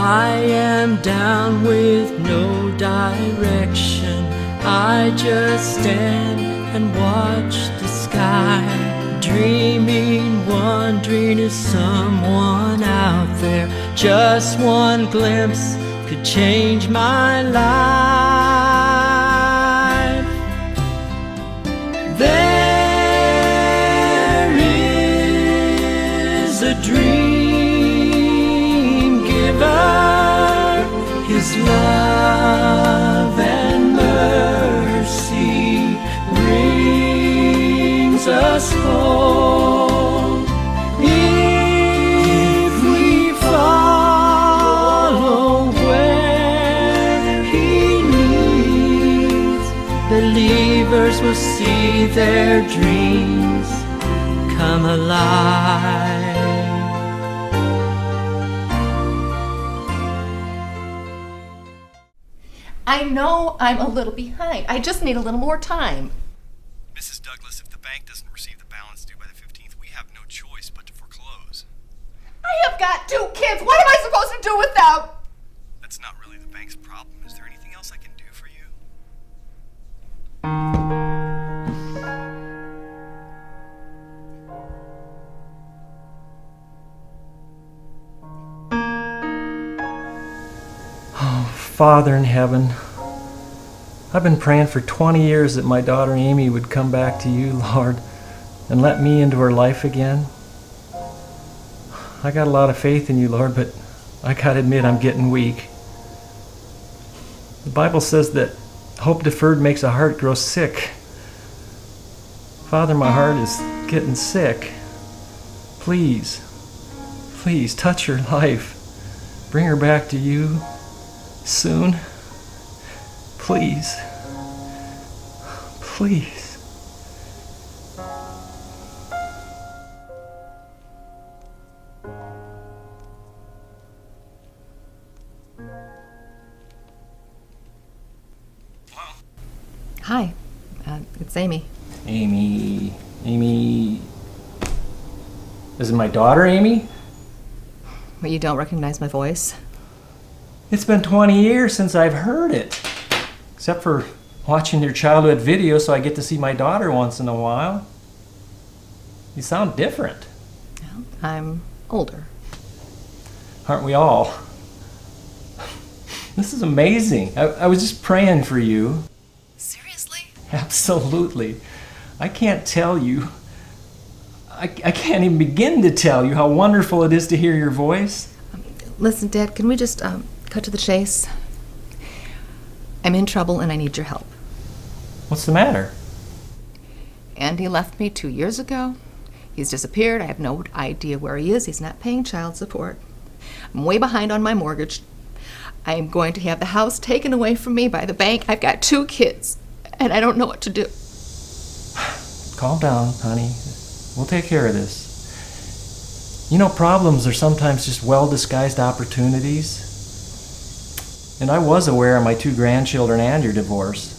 I am down with no direction. I just stand and watch the sky, dreaming, wondering if someone out there, just one glimpse, could change my life. There is a dream giver, his love and mercy brings us home. If we follow where he leads, believers will see their dreams come alive. I know I'm a little behind. I just need a little more time. Mrs. Douglas, if the bank doesn't receive the balance due by the 15th, we have no choice but to foreclose. I have got 2 kids. What am I supposed to do without? That's not really the bank's problem. Is there anything else I can do for you? Father in heaven, I've been praying for 20 years that my daughter Amy would come back to you, Lord, and let me into her life again. I got a lot of faith in you, Lord, but I gotta admit I'm getting weak. The Bible says that hope deferred makes a heart grow sick. Father, my heart is getting sick. Please, please touch her life. Bring her back to you soon. Please. Please. Hi, it's Amy. Amy. Is it my daughter, Amy? But you don't recognize my voice? It's been 20 years since I've heard it. Except for watching your childhood video so I get to see my daughter once in a while. You sound different. Well, I'm older. Aren't we all? This is amazing. I was just praying for you. Seriously? Absolutely. I can't tell you. I can't even begin to tell you how wonderful it is to hear your voice. Listen, Dad, can we just cut to the chase? I'm in trouble and I need your help. What's the matter? Andy left me 2 years ago. He's disappeared. I have no idea where he is. He's not paying child support. I'm way behind on my mortgage. I am going to have the house taken away from me by the bank. I've got 2 kids, and I don't know what to do. Calm down, honey. We'll take care of this. You know, problems are sometimes just well-disguised opportunities. And I was aware of my 2 grandchildren and your divorce.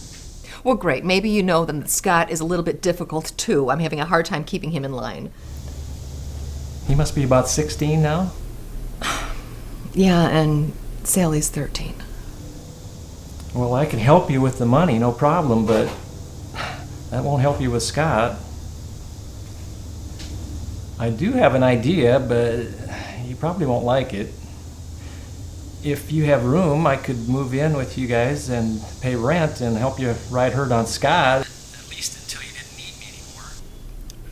Well, great. Maybe you know then that Scott is a little bit difficult, too. I'm having a hard time keeping him in line. He must be about 16 now? Yeah, and Sally's 13. Well, I can help you with the money, no problem, but that won't help you with Scott. I do have an idea, but you probably won't like it. If you have room, I could move in with you guys and pay rent and help you ride herd on Scott. At least until you didn't need me anymore.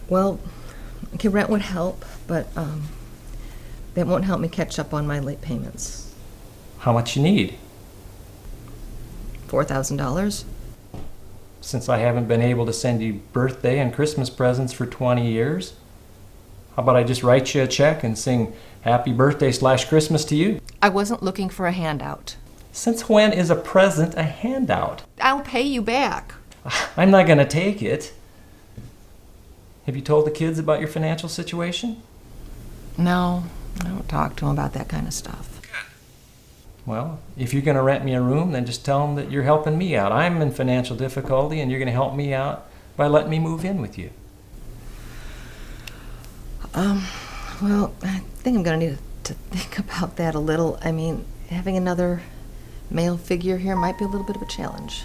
Well, okay, rent would help, but that won't help me catch up on my late payments. How much you need? $4,000. Since I haven't been able to send you birthday and Christmas presents for 20 years, how about I just write you a check and sing happy birthday/Christmas to you? I wasn't looking for a handout. Since when is a present a handout? I'll pay you back. I'm not going to take it. Have you told the kids about your financial situation? No, I don't talk to him about that kind of stuff. Good. Well, if you're going to rent me a room, then just tell them that you're helping me out. I'm in financial difficulty, and you're going to help me out by letting me move in with you. Well, I think I'm going to need to think about that a little. I mean, Having another male figure here might be a little bit of a challenge.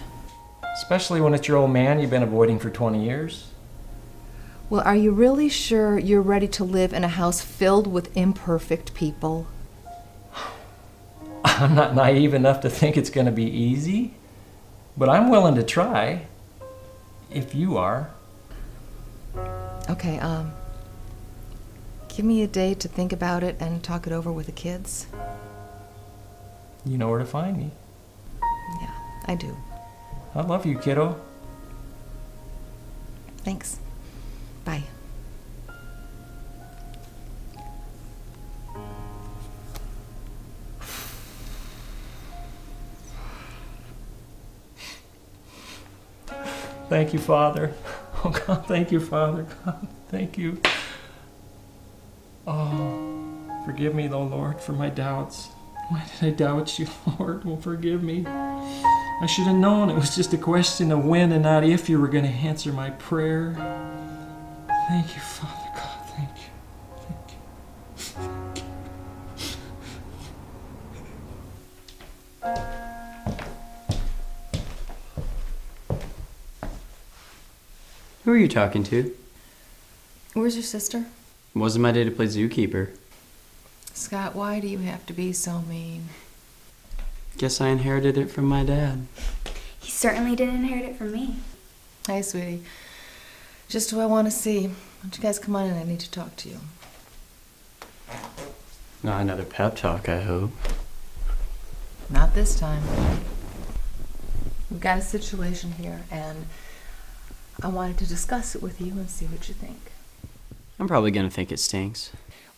Especially when it's your old man you've been avoiding for 20 years. Well, are you really sure you're ready to live in a house filled with imperfect people? I'm not naive enough to think it's going to be easy, but I'm willing to try, if you are. Okay, give me a day to think about it and talk it over with the kids. You know where to find me. Yeah, I do. I love you, kiddo. Thanks. Bye. Thank you, Father. Oh, God, thank you, Father. God, thank you. Oh, forgive me, though, Lord, for my doubts. Why did I doubt you, Lord? Well, forgive me. I should have known it was just a question of when and not if you were going to answer my prayer. Thank you, Father God. Thank you. Thank you. Who are you talking to? Where's your sister? It wasn't my day to play zookeeper. Scott, why do you have to be so mean? Guess I inherited it from my dad. He certainly didn't inherit it from me. Hi, sweetie. Just who I want to see. Why don't you guys come on in? I need to talk to you. Not another pep talk, I hope. Not this time. We've got a situation here, and I wanted to discuss it with you and see what you think. I'm probably gonna think it stinks.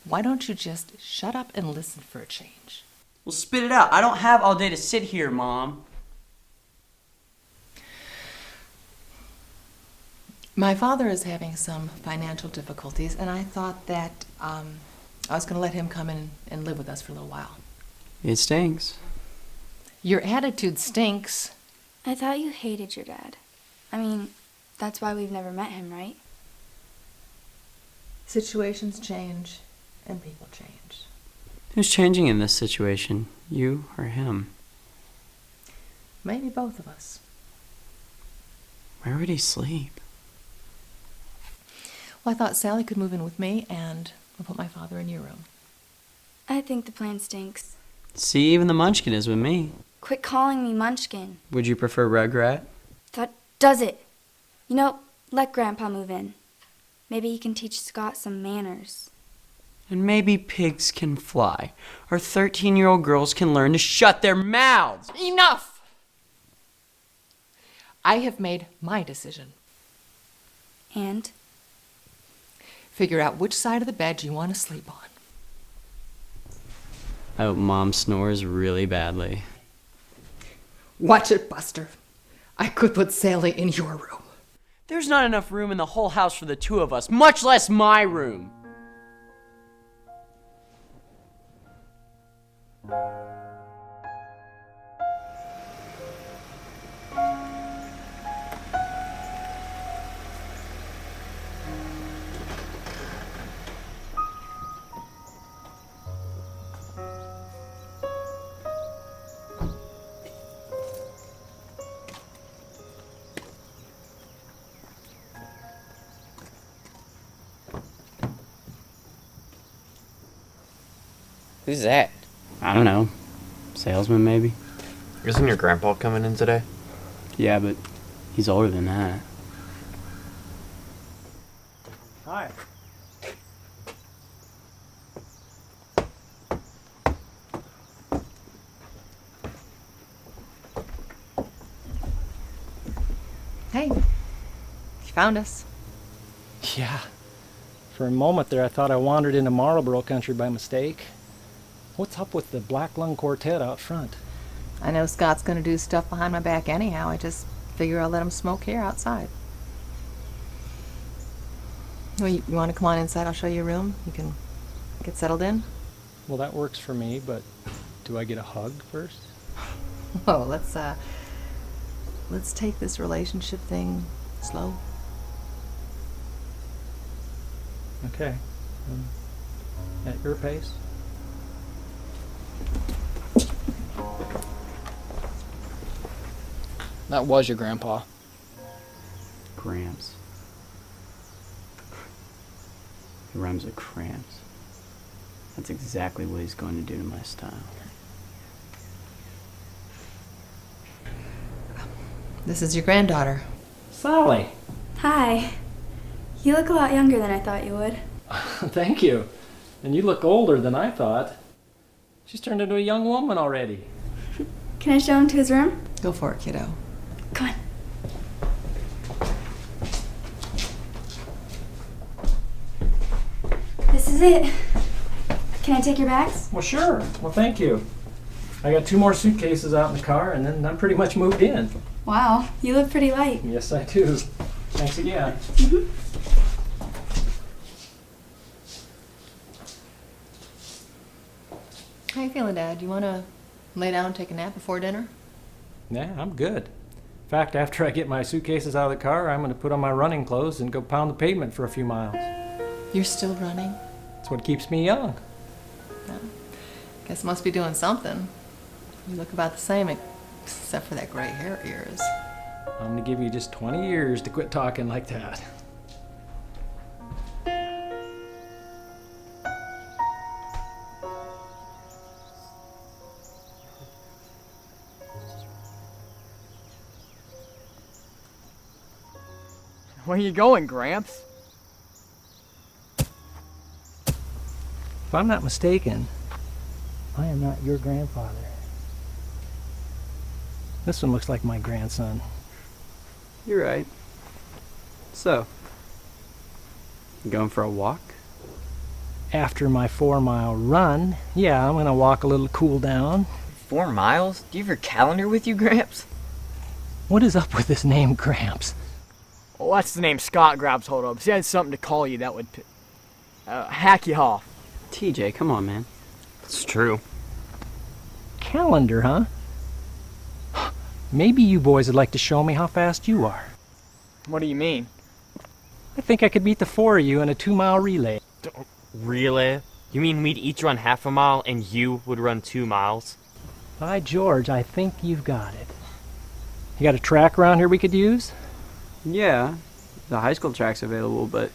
Why don't you just shut up and listen for a change? Well, spit it out. I don't have all day to sit here, Mom. My father is having some financial difficulties, and I thought that I was going to let him come in and live with us for a little while. It stinks. Your attitude stinks. I thought you hated your dad. I mean, that's why we've never met him, right? Situations change, and people change. Who's changing in this situation? You or him? Maybe both of us. Where would he sleep? Well, I thought Sally could move in with me, and I'll put my father in your room. I think the plan stinks. See, even the munchkin is with me. Quit calling me Munchkin. Would you prefer Rugrat? That does it. You know, let Grandpa move in. Maybe he can teach Scott some manners. And maybe pigs can fly. Or 13-year-old girls can learn to shut their mouths. Enough! I have made my decision. And? Figure out which side of the bed you want to sleep on. I hope Mom snores really badly. Watch it, Buster. I could put Sally in your room. There's not enough room in the whole house for the two of us, much less my room. Who's that? I don't know. Salesman, maybe? Isn't your grandpa coming in today? Yeah, but he's older than that. Hi. Hey, you found us. Yeah. For a moment there, I thought I wandered into Marlboro country by mistake. What's up with the Black Lung Quartet out front? I know Scott's going to do stuff behind my back anyhow. I just figure I'll let him smoke here outside. Well, you want to come on inside? I'll show you a room. You can get settled in. Well, that works for me, but do I get a hug first? Whoa, let's take this relationship thing slow. Okay. At your pace. That was your grandpa. Gramps. He rhymes with cramps. That's exactly what he's going to do to my style. This is your granddaughter. Sally. Hi. You look a lot younger than I thought you would. Thank you. And you look older than I thought. She's turned into a young woman already. Can I show him to his room? Go for it, kiddo. Come on. This is it. Can I take your bags? Well, sure. Well, thank you. I got 2 more suitcases out in the car, and then I'm pretty much moved in. Wow, you look pretty light. Yes, I do. Thanks again. How you feeling, Dad? You want to lay down and take a nap before dinner? Yeah, I'm good. In fact, after I get my suitcases out of the car, I'm going to put on my running clothes and go pound the pavement for a few miles. You're still running? That's what keeps me young. Well, guess must be doing something. You look about the same, except for that gray hair of yours. I'm going to give you just 20 years to quit talking like that. Where are you going, Gramps? If I'm not mistaken, I am not your grandfather. This one looks like my grandson. You're right. So, you going for a walk? After my 4-mile run, yeah, I'm gonna walk a little to cool down. 4 miles? Do you have your calendar with you, Gramps? What is up with this name, Gramps? Well, that's the name Scott grabs hold of. He had something to call you that would hack you off. TJ, come on, man. It's true. Calendar, huh? Maybe you boys would like to show me how fast you are. What do you mean? I think I could beat the 4 of you in a 2-mile relay. Relay? You mean we'd each run half a mile and you would run 2 miles? By George, I think you've got it. You got a track around here we could use? Yeah, the high school track's available, but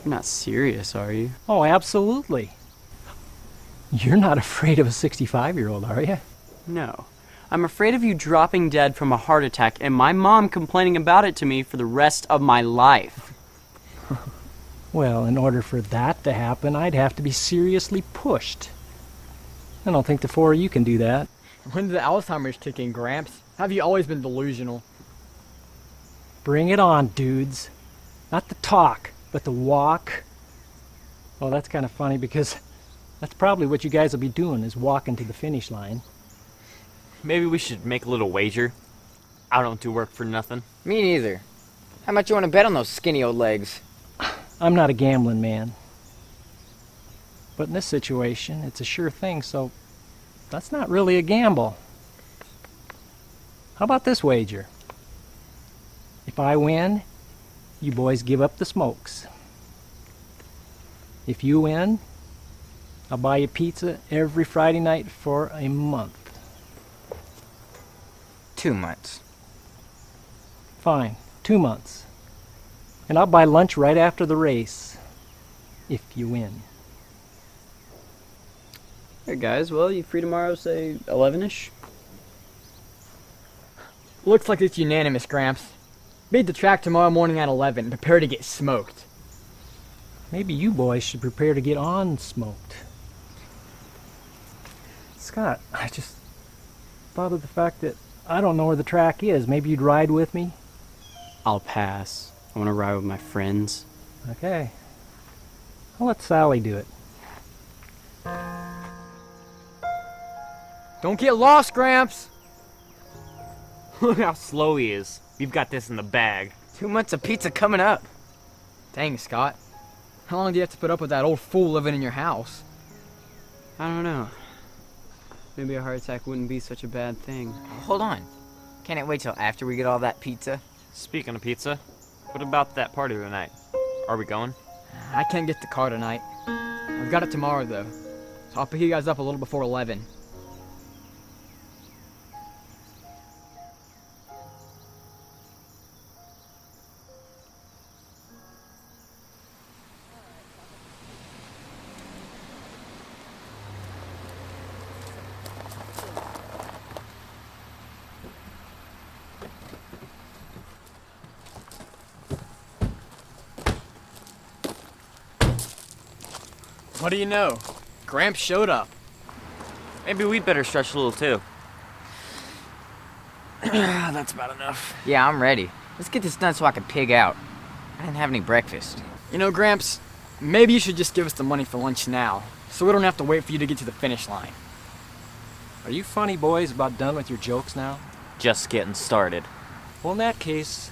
you're not serious, are you? Oh, absolutely. You're not afraid of a 65-year-old, are you? No. I'm afraid of you dropping dead from a heart attack and my mom complaining about it to me for the rest of my life. Well, in order for that to happen, I'd have to be seriously pushed. I don't think the 4 of you can do that. When's the Alzheimer's kick in, Gramps? Have you always been delusional? Bring it on, dudes. Not the talk, but the walk. Well, that's kind of funny because that's probably what you guys will be doing is walking to the finish line. Maybe we should make a little wager. I don't do work for nothing. Me neither. How much you want to bet on those skinny old legs? I'm not a gambling man. But in this situation, it's a sure thing, so that's not really a gamble. How about this wager? If I win, you boys give up the smokes. If you win, I'll buy you pizza every Friday night for a month. 2 months. Fine, 2 months. And I'll buy lunch right after the race, if you win. Hey guys, well, you free tomorrow, say 11-ish? Looks like it's unanimous, Gramps. Beat the track tomorrow morning at 11 and prepare to get smoked. Maybe you boys should prepare to get on smoked. Scott, I just thought of the fact that I don't know where the track is. Maybe you'd ride with me? I'll pass. I want to ride with my friends. Okay. I'll let Sally do it. Don't get lost, Gramps! Look how slow he is. We've got this in the bag. 2 months of pizza coming up. Dang, Scott. How long do you have to put up with that old fool living in your house? I don't know. Maybe a heart attack wouldn't be such a bad thing. Hold on. Can't it wait till after we get all that pizza? Speaking of pizza, what about that party tonight? Are we going? I can't get the car tonight. I've got it tomorrow, though. So I'll pick you guys up a little before 11. What do you know? Gramps showed up. Maybe we'd better stretch a little too. That's about enough. Yeah, I'm ready. Let's get this done so I can pig out. I didn't have any breakfast. You know, Gramps, maybe you should just give us the money for lunch now, so we don't have to wait for you to get to the finish line. Are you funny boys about done with your jokes now? Just getting started. Well, in that case,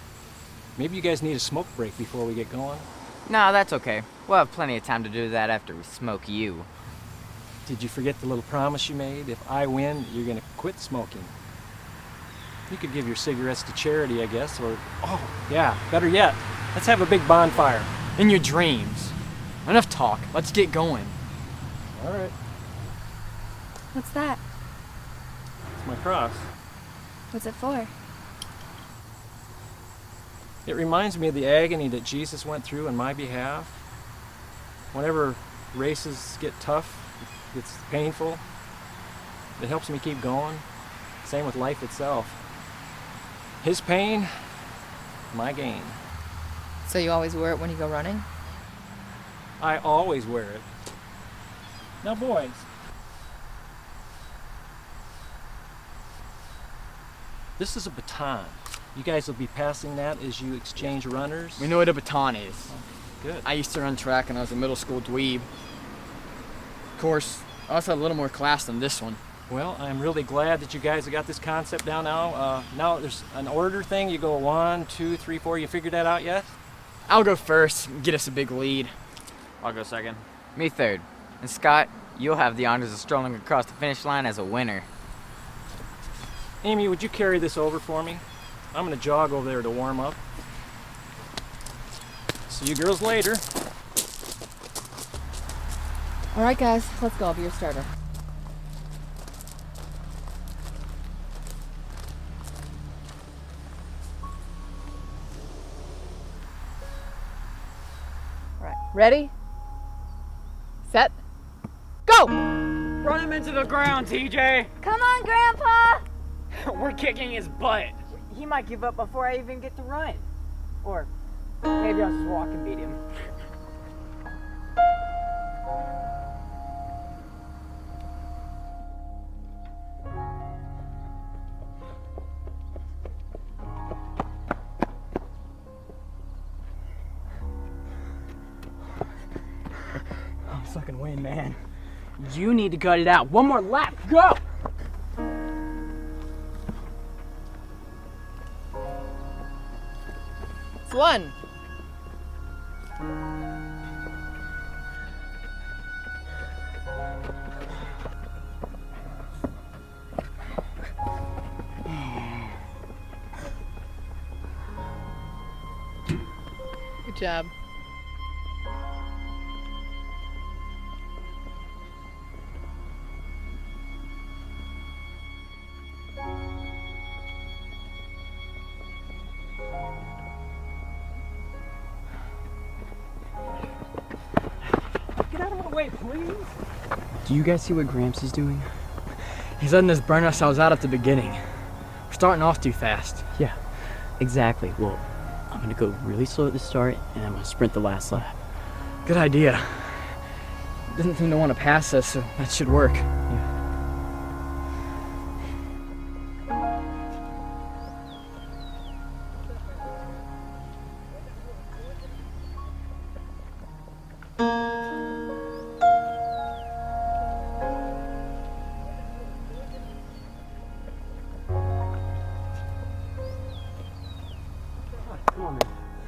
maybe you guys need a smoke break before we get going. No, that's okay. We'll have plenty of time to do that after we smoke you. Did you forget the little promise you made? If I win, you're gonna quit smoking. You could give your cigarettes to charity, I guess, or, oh, yeah, better yet, let's have a big bonfire. In your dreams. Enough talk. Let's get going. All right, What's that? it's my cross. What's it for? It reminds me of the agony that Jesus went through on my behalf. Whenever races get tough, it's painful, it helps me keep going. Same with life itself. His pain, my gain. So you always wear it when you go running? I always wear it. Now, boys. This is a baton. You guys will be passing that as you exchange runners. We know what a baton is. Good. I used to run track when I was a middle school dweeb. Of course, I also had a little more class than this one. Well, I'm really glad that you guys have got this concept down now. Now there's an order thing. You go 1, 2, 3, 4. You figured that out yet? I'll go first and get us a big lead. I'll go second. Me third. And Scott, you'll have the honors of strolling across the finish line as a winner. Amy, would you carry this over for me? I'm gonna jog over there to warm up. See you girls later. All right, guys, let's go. I'll be your starter. All right, ready, set, go! Run him into the ground, TJ! Come on, Grandpa! We're kicking his butt. He might give up before I even get to run. Or maybe I'll just walk and beat him. I'm fucking win, man. You need to cut it out. One more lap. Go! It's one. Good job. Get out of my way, please. Do you guys see what Gramps is doing? He's letting us burn ourselves out at the beginning. We're starting off too fast. Yeah, exactly. Well, I'm gonna go really slow at the start, and I'm gonna sprint the last lap. Good idea. Doesn't seem to want to pass us, so that should work. Yeah.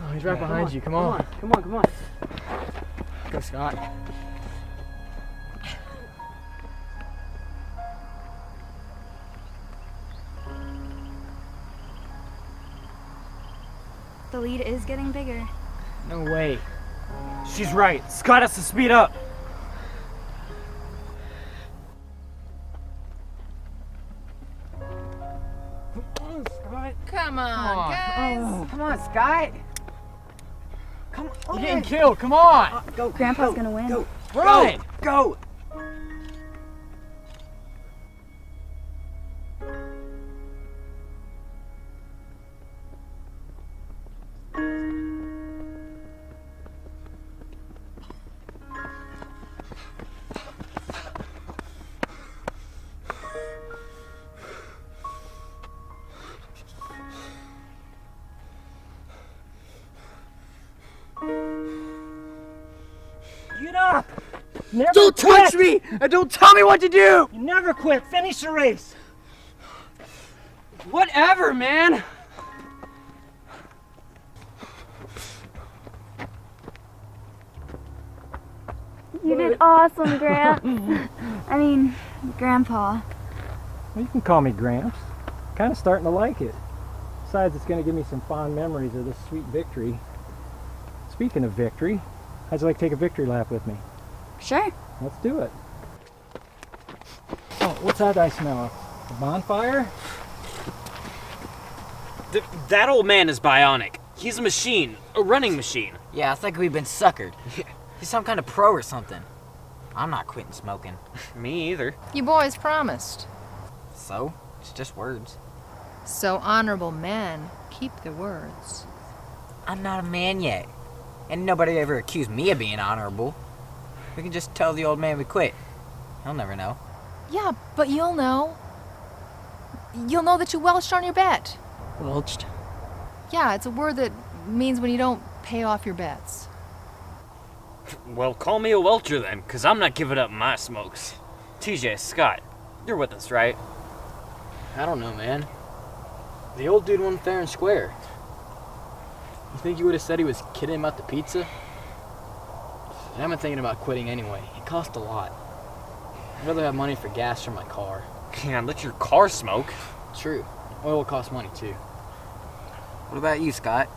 Oh, he's right behind you. Come on. Come on, come on. Go, Scott. The lead is getting bigger. No way. She's right. Scott has to speed up. Come on, guys. Come on, Scott. Come on. You're getting killed. Come on. Grandpa's gonna win. Run. Go. Never Don't touch quit. me! And don't tell me what to do! You never quit. Finish the race. Whatever, man! You did awesome, Gramps. I mean, Grandpa. Well, you can call me Gramps. Kind of starting to like it. Besides, it's going to give me some fond memories of this sweet victory. Speaking of victory, how'd you like to take a victory lap with me? Sure. Let's do it. Oh, what's that I smell? A bonfire? That old man is bionic. He's a machine, a running machine. Yeah, it's like we've been suckered. He's some kind of pro or something. I'm not quitting smoking. Me either. You boys promised. So? It's just words. So honorable men keep their words. I'm not a man yet. And nobody ever accused me of being honorable. We can just tell the old man we quit. He'll never know. Yeah, but you'll know. You'll know that you welched on your bet. Welched? Yeah, it's a word that means when you don't pay off your bets. Well, call me a welcher then, because I'm not giving up my smokes. TJ, Scott, you're with us, right? I don't know, man. The old dude won fair and square. You think he would have said he was kidding about the pizza? And I've been thinking about quitting anyway. It cost a lot. I'd rather have money for gas for my car. Yeah, let your car smoke. True. Oil will cost money too. What about you, Scott?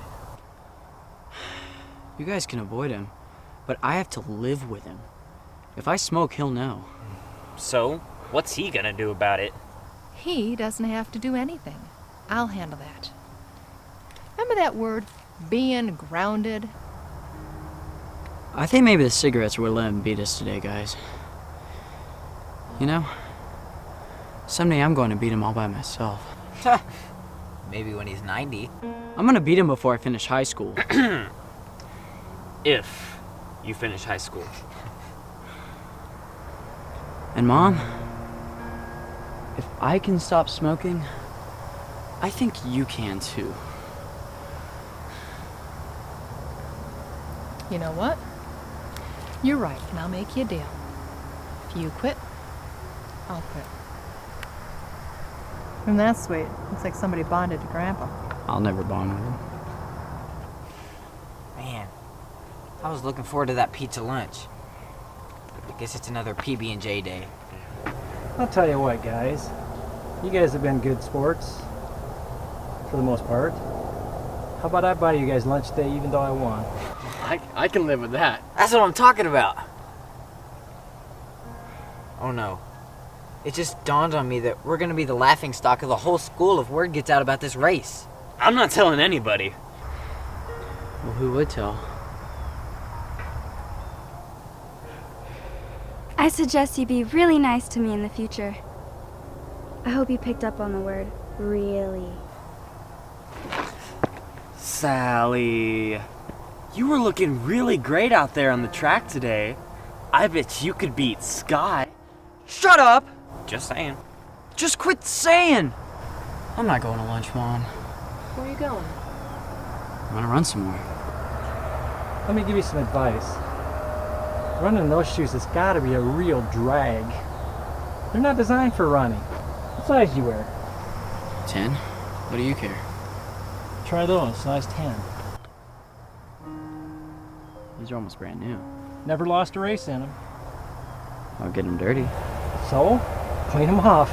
You guys can avoid him, but I have to live with him. If I smoke, he'll know. So, what's he gonna do about it? He doesn't have to do anything. I'll handle that. Remember that word, being grounded? I think maybe the cigarettes will let him beat us today, guys. You know, someday I'm going to beat him all by myself. Maybe when he's 90. I'm going to beat him before I finish high school. If you finish high school. And Mom, if I can stop smoking, I think you can too. You know what? You're right, and I'll make you a deal. If you quit, I'll quit. And that's sweet. Looks like somebody bonded to Grandpa. I'll never bond with him. Man, I was looking forward to that pizza lunch. I guess it's another PB&J day. I'll tell you what, guys. You guys have been good sports. For the most part. How about I buy you guys lunch today even though I won? I can live with that. That's what I'm talking about. Oh no. It just dawned on me that we're gonna be the laughingstock of the whole school if word gets out about this race. I'm not telling anybody. Well, who would tell? I suggest you be really nice to me in the future. I hope you picked up on the word really. Sally, you were looking really great out there on the track today. I bet you could beat Scott. Shut up! Just saying. Just quit saying! I'm not going to lunch, Mom. Where are you going? I'm gonna run some more. Let me give you some advice. Running in those shoes has got to be a real drag. They're not designed for running. What size do you wear? 10? What do you care? Try those, size 10. These are almost brand new. Never lost a race in them. I'll get them dirty. So, clean them off.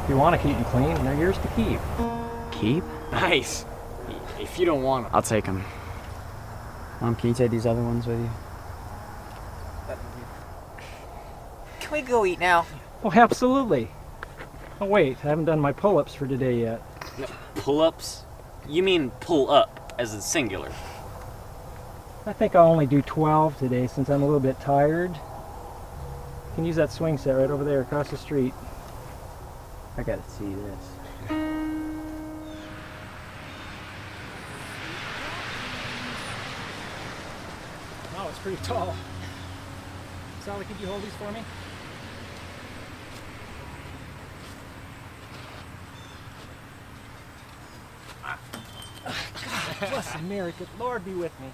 If you want to keep them clean, they're yours to keep. Keep? Nice. If you don't want them. I'll take them. Mom, can you take these other ones with you? Can we go eat now? Oh, absolutely. Oh, wait, I haven't done my pull-ups for today yet. Pull-ups? You mean pull up, as in singular. I think I'll only do 12 today since I'm a little bit tired. You can use that swing set right over there across the street. I gotta see this. Oh, it's pretty tall. Sally, could you hold these for me? God bless America. Lord be with me.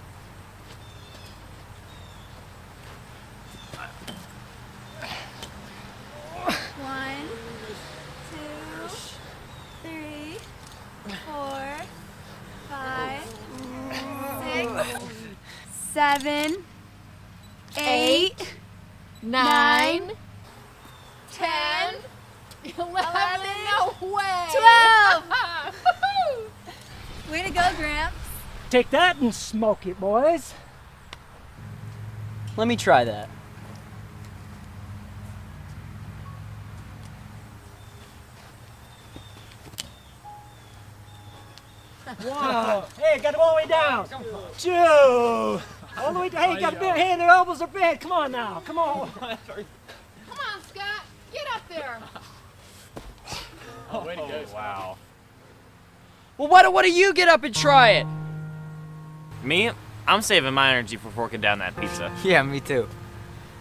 7, 8, 9, 10, 11, no way! 12! Way to go, Gramps. Take that and smoke it, boys. Let me try that. Wow. Hey, got them all the way down. 2. All the way down. Hey, got bent. Hey, their elbows are bent. Come on now. Come on. Come on, Scott, get up there. Way to go, wow. Well, why don't you get up and try it? Me? I'm saving my energy for forking down that pizza. Yeah, me too.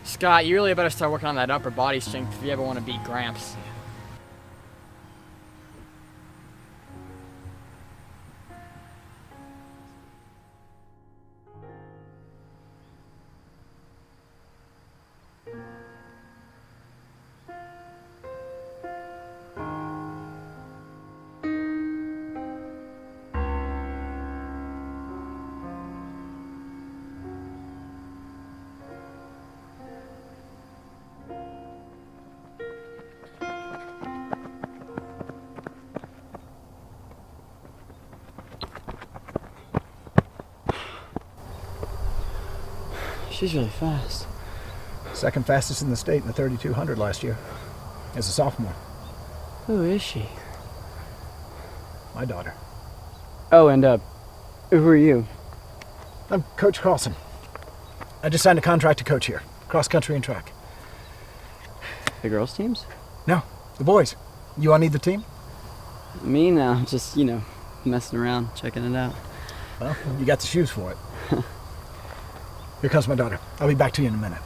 Scott, you really better start working on that upper body strength if you ever want to beat Gramps. She's really fast. Second fastest in the state in the 3200 last year. As a sophomore. Who is she? My daughter. Oh, and who are you? I'm Coach Carlson. I just signed a contract to coach here. Cross country and track. The girls' teams? No, the boys. You all need the team? Me now, just, messing around, checking it out. Well, you got the shoes for it. Here comes my daughter. I'll be back to you in a minute.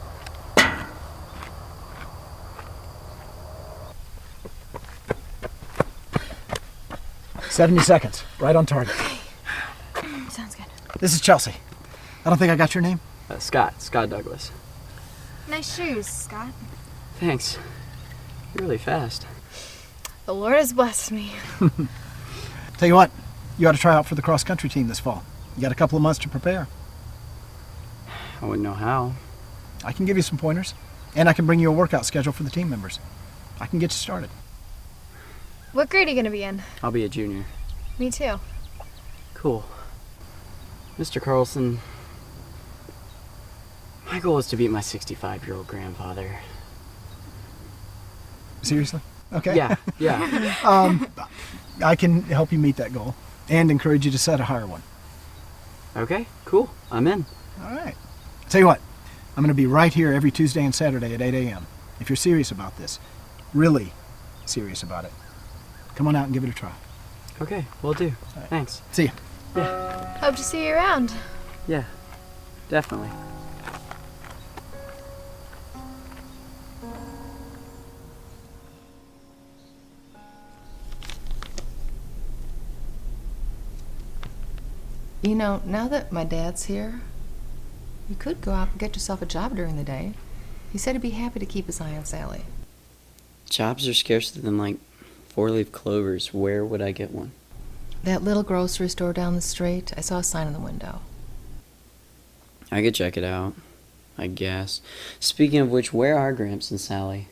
"70 seconds. Right on target. Sounds good. This is Chelsea. I don't think I got your name. Scott Douglas. Nice shoes, Scott. Thanks. You're really fast. The Lord has blessed me. Tell you what, you ought to try out for the cross-country team this fall. You got a couple of months to prepare. I wouldn't know how. I can give you some pointers, and I can bring you a workout schedule for the team members. I can get you started. What grade are you going to be in? I'll be a junior. Me too. Cool. Mr. Carlson, my goal is to beat my 65-year-old grandfather. Seriously? Okay. Yeah. I can help you meet that goal and encourage you to set a higher one. Okay, cool. I'm in. All right. Tell you what, I'm going to be right here every Tuesday and Saturday at 8 a.m. If you're serious about this, really serious about it, come on out and give it a try. Okay, will do. Right. Thanks. See ya. Hope to see you around. Yeah, definitely. Now that my dad's here, you could go out and get yourself a job during the day. He said he'd be happy to keep his eye on Sally. Jobs are scarcer than, like, 4-leaf clovers. Where would I get one? That little grocery store down the street, I saw a sign in the window. I could check it out, I guess. Speaking of which, where are Gramps and Sally?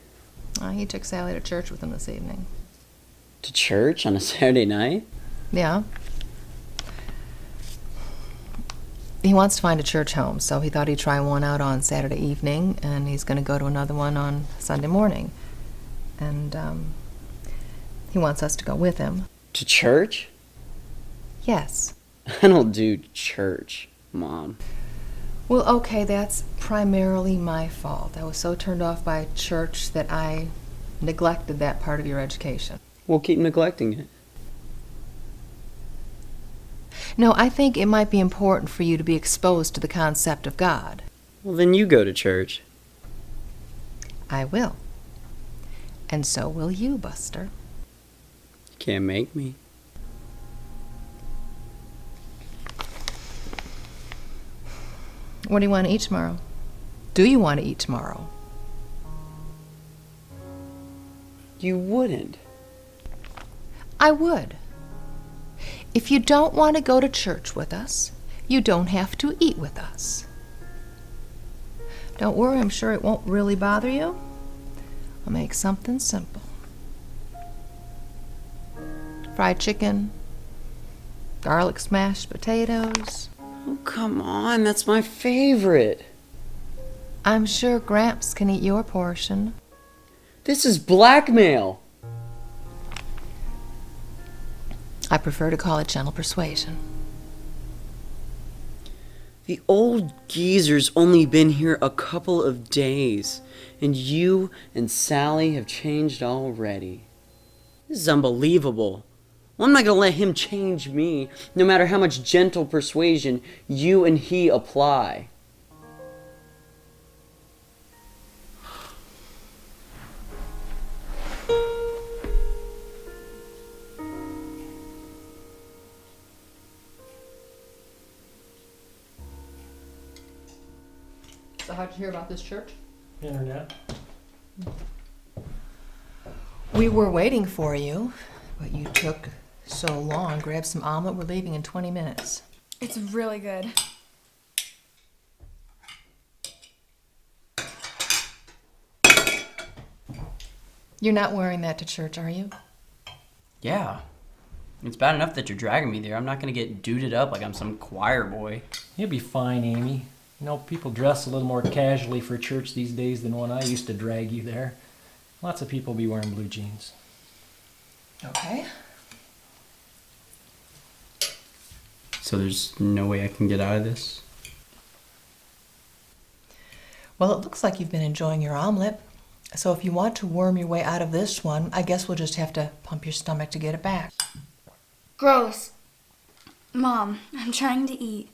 He took Sally to church with him this evening. To church on a Saturday night? Yeah. He wants to find a church home, so he thought he'd try one out on Saturday evening, and he's going to go to another one on Sunday morning. And, he wants us to go with him. To church? Yes. I don't do church, Mom. Well, okay, that's primarily my fault. I was so turned off by church that I neglected that part of your education. We'll keep neglecting it. No, I think it might be important for you to be exposed to the concept of God. Well, then you go to church. I will. And so will you, Buster. You can't make me. What do you want to eat tomorrow? Do you want to eat tomorrow? You wouldn't. I would. If you don't want to go to church with us, you don't have to eat with us. Don't worry, I'm sure it won't really bother you. I'll make something simple. Fried chicken, garlic smashed potatoes. Oh, come on, that's my favorite. I'm sure Gramps can eat your portion. This is blackmail. I prefer to call it gentle persuasion. The old geezer's only been here a couple of days, and you and Sally have changed already. This is unbelievable. Well, I'm not gonna let him change me, no matter how much gentle persuasion you and he apply. So how'd you hear about this church? Internet. We were waiting for you, but you took so long. Grab some omelet. We're leaving in 20 minutes. It's really good. You're not wearing that to church, are you? Yeah. It's bad enough that you're dragging me there. I'm not gonna get duded up like I'm some choir boy. You'll be fine, Amy. You know, people dress a little more casually for church these days than when I used to drag you there. Lots of people be wearing blue jeans. Okay. So there's no way I can get out of this? Well, it looks like you've been enjoying your omelet. So if you want to worm your way out of this one, I guess we'll just have to pump your stomach to get it back. Gross. Mom, I'm trying to eat.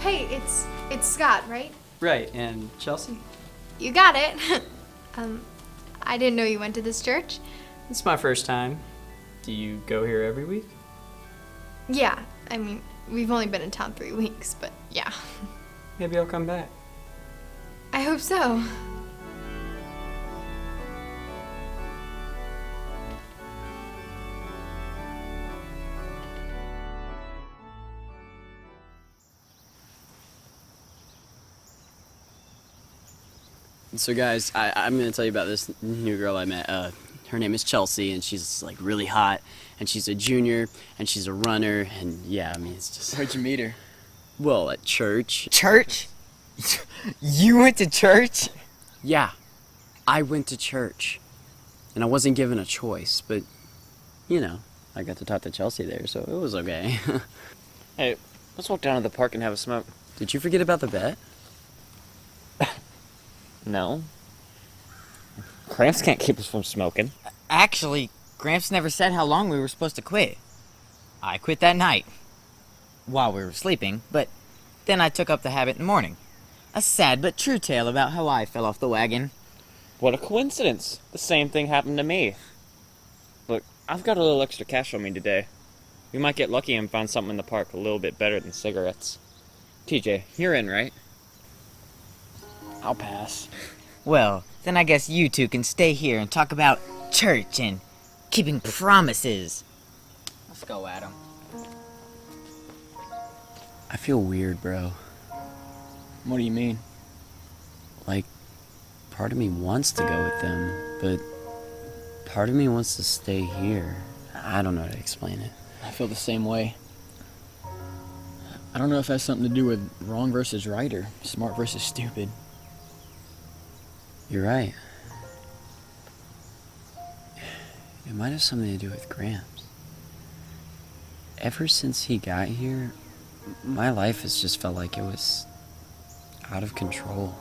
Hey, it's Scott, right? Right, and Chelsea? You got it. I didn't know you went to this church. It's my first time. Do you go here every week? Yeah, I mean, we've only been in town 3 weeks, but yeah. Maybe I'll come back. I hope so. So guys, I'm gonna tell you about this new girl I met. Her name is Chelsea, and she's like really hot, and she's a junior, and she's a runner, and yeah, I mean, it's just... Where'd you meet her? Well, at church. Church? You went to church? Yeah, I went to church, and I wasn't given a choice, but, you know, I got to talk to Chelsea there, so it was okay. Hey, let's walk down to the park and have a smoke. Did you forget about the bet? No. Gramps can't keep us from smoking. Actually, Gramps never said how long we were supposed to quit. I quit that night, while we were sleeping, but then I took up the habit in the morning. A sad but true tale about how I fell off the wagon. What a coincidence. The same thing happened to me. Look, I've got a little extra cash on me today. We might get lucky and find something in the park a little bit better than cigarettes. TJ, you're in, right? I'll pass. Well, then I guess you two can stay here and talk about church and keeping promises. Let's go, Adam. I feel weird, bro. What do you mean? Like, part of me wants to go with them, but part of me wants to stay here. I don't know how to explain it. I feel the same way. I don't know if that's something to do with wrong versus right or smart versus stupid. You're right. It might have something to do with Gramps. Ever since he got here, my life has just felt like it was out of control.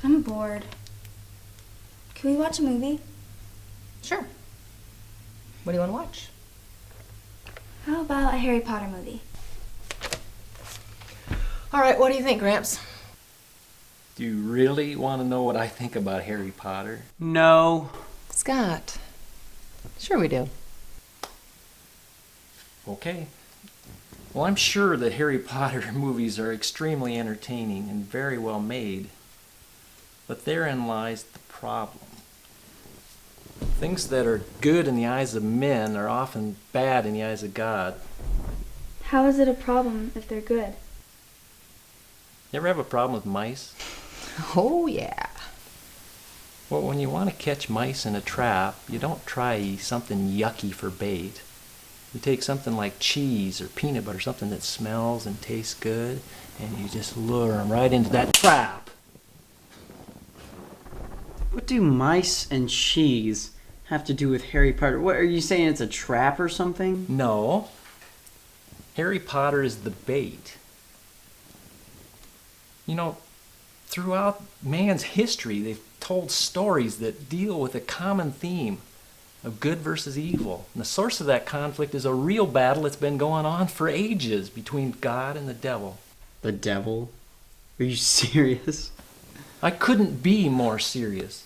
I'm bored. Can we watch a movie? Sure. What do you want to watch? How about a Harry Potter movie? All right, what do you think, Gramps? Do you really want to know what I think about Harry Potter? No. Scott. Sure we do. Okay. Well, I'm sure that Harry Potter movies are extremely entertaining and very well made. But therein lies the problem. Things that are good in the eyes of men are often bad in the eyes of God. How is it a problem if they're good? You ever have a problem with mice? Oh, yeah. Well, when you want to catch mice in a trap, you don't try something yucky for bait. You take something like cheese or peanut butter, something that smells and tastes good, and you just lure them right into that trap. What do mice and cheese have to do with Harry Potter? What are you saying, it's a trap or something? No. Harry Potter is the bait. You know, throughout man's history, they've told stories that deal with a common theme of good versus evil. And the source of that conflict is a real battle that's been going on for ages between God and the devil. The devil? Are you serious? I couldn't be more serious.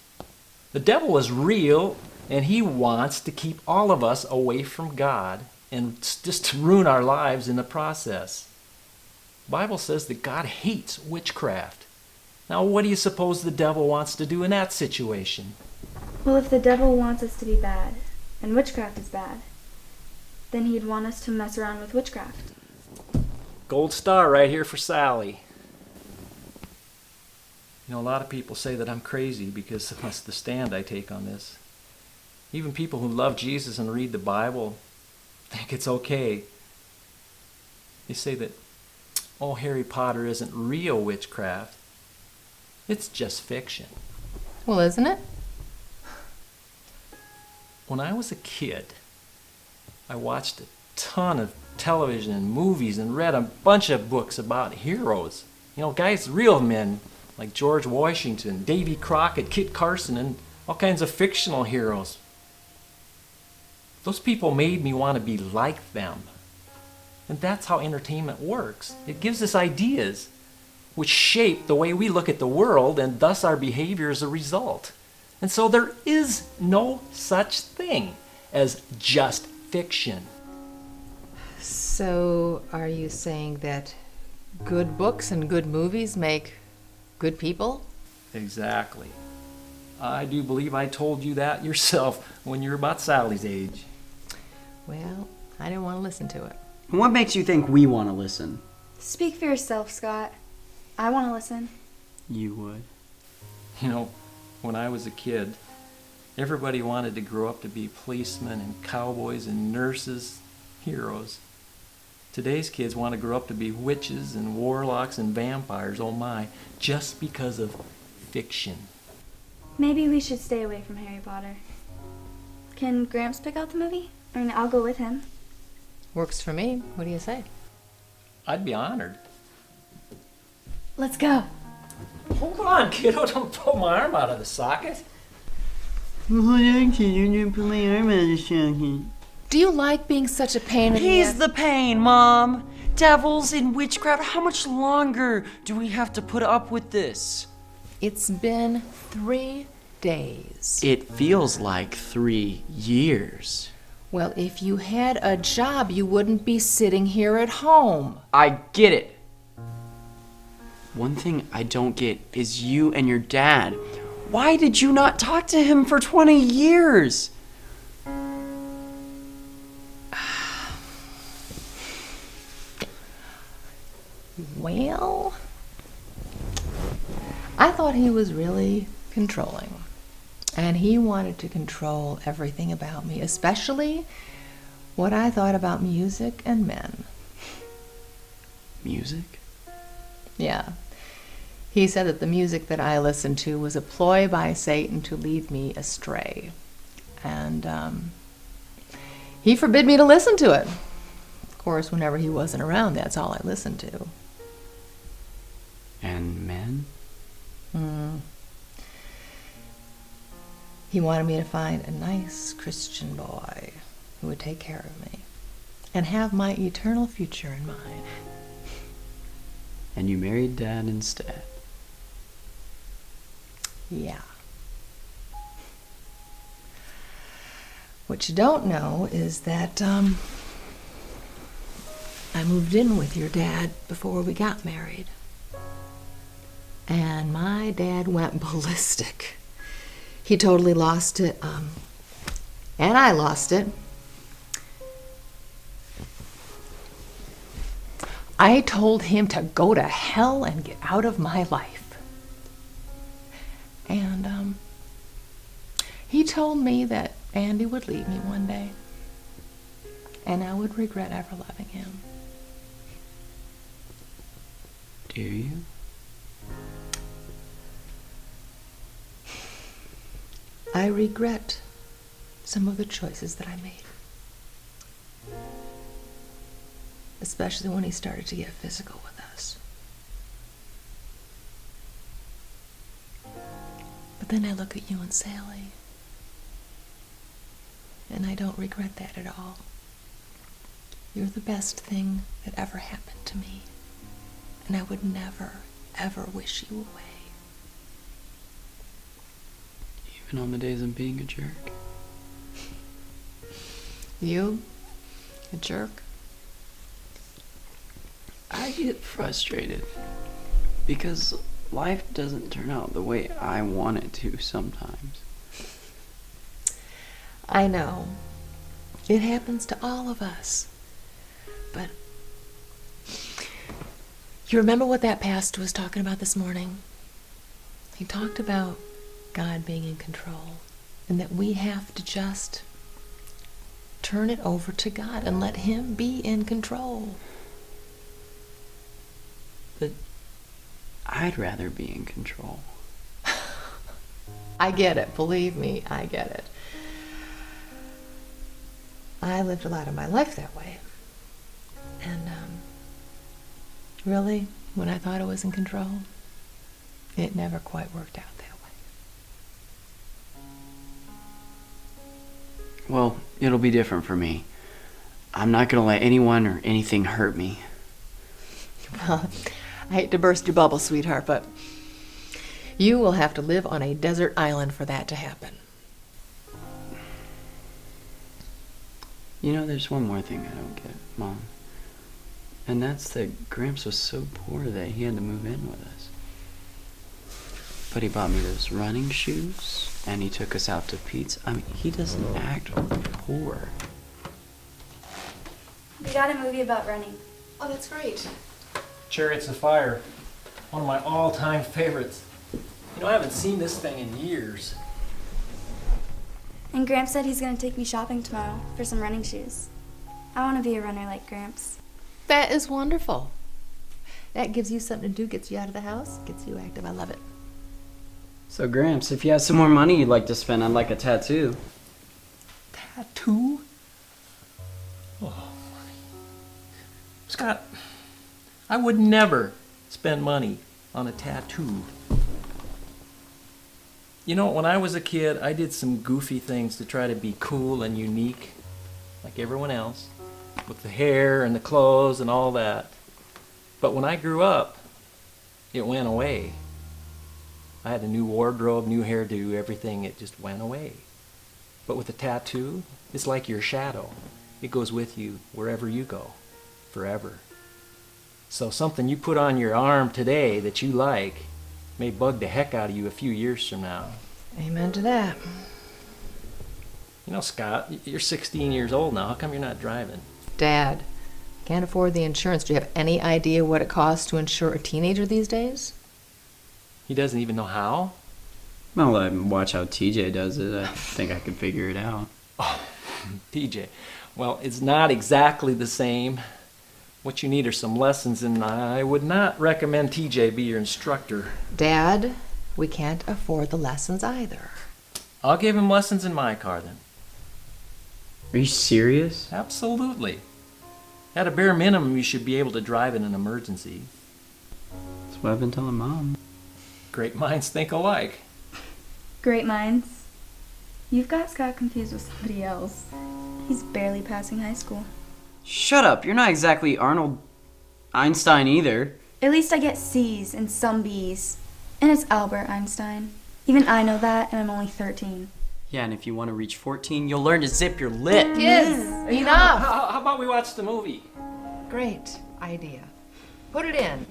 The devil is real, and he wants to keep all of us away from God and just to ruin our lives in the process. The Bible says that God hates witchcraft. Now, what do you suppose the devil wants to do in that situation? Well, if the devil wants us to be bad, and witchcraft is bad, then he'd want us to mess around with witchcraft. Gold star right here for Sally. You know, a lot of people say that I'm crazy because of the stand I take on this. Even people who love Jesus and read the Bible think it's okay. They say that, oh, Harry Potter isn't real witchcraft. It's just fiction. Well, isn't it? When I was a kid, I watched a ton of television and movies and read a bunch of books about heroes. You know, guys, real men like George Washington, Davy Crockett, Kit Carson, and all kinds of fictional heroes. Those people made me want to be like them. And that's how entertainment works. It gives us ideas which shape the way we look at the world and thus our behavior as a result. And so there is no such thing as just fiction. So, are you saying that good books and good movies make good people? Exactly. I do believe I told you that yourself when you were about Sally's age. Well, I didn't want to listen to it. What makes you think we want to listen? Speak for yourself, Scott. I want to listen. You would. You know, when I was a kid, everybody wanted to grow up to be policemen and cowboys and nurses, heroes. Today's kids want to grow up to be witches and warlocks and vampires, oh my, just because of fiction. Maybe we should stay away from Harry Potter. Can Gramps pick out the movie? I mean, I'll go with him. Works for me. What do you say? I'd be honored. Let's go. Hold on, kiddo. Don't pull my arm out of the socket. Hold on, kid. You didn't put my arm out of the socket. Do you like being such a pain in the He's ass? the pain, Mom. Devils in witchcraft. How much longer do we have to put up with this? It's been 3 days. It feels like 3 years. Well, if you had a job, you wouldn't be sitting here at home. I get it. One thing I don't get is you and your dad. Why did you not talk to him for 20 years? Well, I thought he was really controlling. And he wanted to control everything about me, especially what I thought about music and men. Music? Yeah. He said that the music that I listened to was a ploy by Satan to lead me astray. And he forbid me to listen to it. Of course, whenever he wasn't around, that's all I listened to. And men? He wanted me to find a nice Christian boy who would take care of me and have my eternal future in mind. And you married Dad instead. Yeah. What you don't know is that, I moved in with your dad before we got married. And my dad went ballistic. He totally lost it, and I lost it. I told him to go to hell and get out of my life. And, he told me that Andy would leave me one day, and I would regret ever loving him. Do you? I regret some of the choices that I made. Especially when he started to get physical with us. But then I look at you and Sally, and I don't regret that at all. You're the best thing that ever happened to me, and I would never, ever wish you away. Even on the days of being a jerk? You? A jerk? I get frustrated because life doesn't turn out the way I want it to sometimes. I know. It happens to all of us. But you remember what that pastor was talking about this morning? He talked about God being in control, and that we have to just turn it over to God and let Him be in control. But I'd rather be in control. I get it. Believe me, I get it. I lived a lot of my life that way. And, really, when I thought I was in control, it never quite worked out that way. Well, it'll be different for me. I'm not gonna let anyone or anything hurt me. Well, I hate to burst your bubble, sweetheart, but you will have to live on a desert island for that to happen. You know, there's one more thing I don't get, Mom. And that's that Gramps was so poor that he had to move in with us. But he bought me those running shoes, and he took us out to pizza. I mean, he doesn't act poor. We got a movie about running. Oh, that's great. Chariots of Fire, one of my all-time favorites. You know, I haven't seen this thing in years. And Gramps said he's going to take me shopping tomorrow for some running shoes. I want to be a runner like Gramps. That is wonderful. That gives you something to do, gets you out of the house, gets you active. I love it. So, Gramps, if you have some more money you'd like to spend, I'd like a tattoo. Tattoo? Oh, Scott, I would never spend money on a tattoo. You know, when I was a kid, I did some goofy things to try to be cool and unique, like everyone else, with the hair and the clothes and all that. But when I grew up, it went away. I had a new wardrobe, new hairdo, everything, it just went away. But with a tattoo, it's like your shadow. It goes with you wherever you go, forever. So something you put on your arm today that you like may bug the heck out of you a few years from now. Amen to that. You know, Scott, you're 16 years old now. How come you're not driving? Dad, can't afford the insurance. Do you have any idea what it costs to insure a teenager these days? He doesn't even know how? Well, I watch how TJ does it. I think I could figure it out. Oh, TJ. Well, it's not exactly the same. What you need are some lessons, and I would not recommend TJ be your instructor. Dad, we can't afford the lessons either. I'll give him lessons in my car then. Are you serious? Absolutely. At a bare minimum, you should be able to drive in an emergency. That's what I've been telling Mom. Great minds think alike. Great minds. You've got Scott confused with somebody else. He's barely passing high school. Shut up. You're not exactly Arnold Einstein either. At least I get C's and some B's. And it's Albert Einstein. Even I know that, and I'm only 13. Yeah, and if you want to reach 14, you'll learn to zip your lip. Kids, enough! How about we watch the movie? Great idea. Put it in.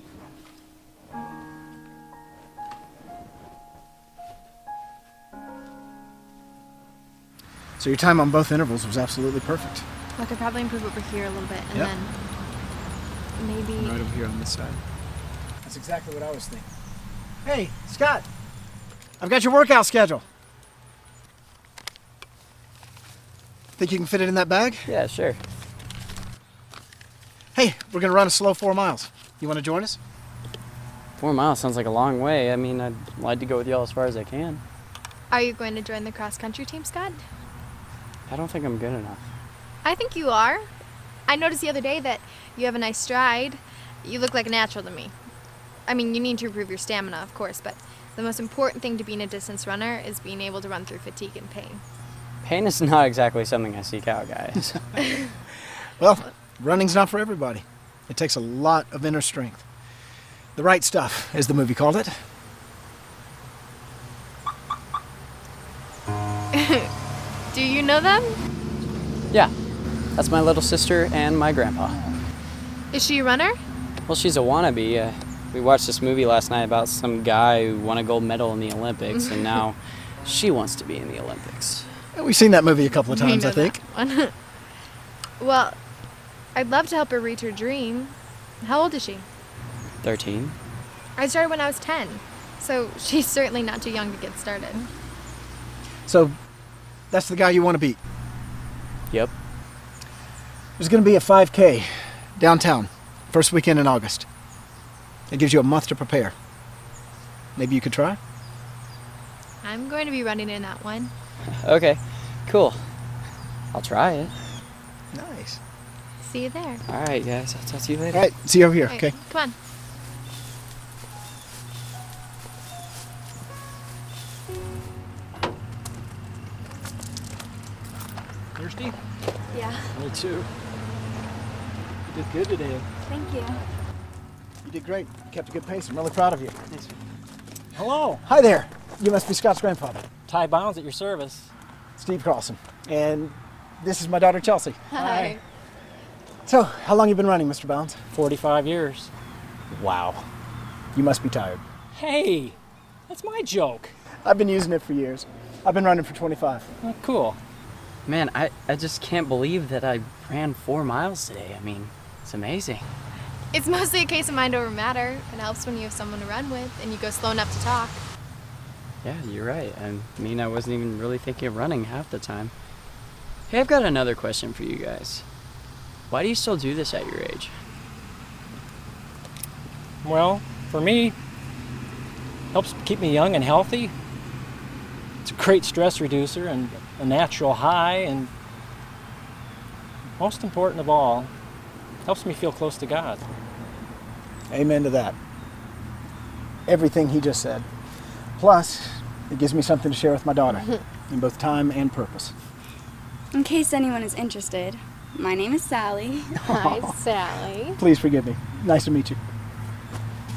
So your time on both intervals was absolutely perfect. I could probably improve over here a little bit, and Yep. then maybe. Right over here on this side. That's exactly what I was thinking. Hey, Scott, I've got your workout schedule. Think you can fit it in that bag? Yeah, sure. Hey, we're gonna run a slow 4 miles. You want to join us? 4 miles sounds like a long way. I mean, I'd like to go with y'all as far as I can. Are you going to join the cross-country team, Scott? I don't think I'm good enough. I think you are. I noticed the other day that you have a nice stride. You look like a natural to me. I mean, you need to improve your stamina, of course, but the most important thing to being a distance runner is being able to run through fatigue and pain. Pain is not exactly something I seek out, guys. Well, running's not for everybody. It takes a lot of inner strength. The right stuff, as the movie called it. Do you know them? Yeah, that's my little sister and my grandpa. Is she a runner? Well, she's a wannabe. We watched this movie last night about some guy who won a gold medal in the Olympics, and now she wants to be in the Olympics. We've seen that movie a couple of times, I think. Well, I'd love to help her reach her dream. How old is she? 13. I started when I was 10, so she's certainly not too young to get started. So, that's the guy you want to beat. Yep. There's going to be a 5K downtown, first weekend in August. It gives you a month to prepare. Maybe you could try? I'm going to be running in that one. Okay, cool. I'll try it. Nice. See you there. All right, guys. I'll talk to you later. All right, see you over here, All right, okay? Come on. Thirsty? Yeah, Me too. You did good today. thank you. You did great. You kept a good pace. I'm really proud of you. Hello. Hi there. You must be Scott's grandfather, Ty Bounds at your service. Steve Carlson. And this is my daughter, Chelsea. Hi. So, how long you been running, Mr. Bounds? 45 years. Wow. You must be tired. Hey, that's my joke. I've been using it for years. I've been running for 25. Oh, cool. Man, I just can't believe that I ran 4 miles today. I mean, it's amazing. It's mostly a case of mind over matter. It helps when you have someone to run with and you go slow enough to talk. Yeah, you're right. I mean, I wasn't even really thinking of running half the time. Hey, I've got another question for you guys. Why do you still do this at your age? Well, for me, helps keep me young and healthy. It's a great stress reducer and a natural high, and most important of all, helps me feel close to God. Amen to that. Everything he just said. Plus, it gives me something to share with my daughter, in both time and purpose. In case anyone is interested, my name is Sally. Hi, Sally. Please forgive me. Nice to meet you.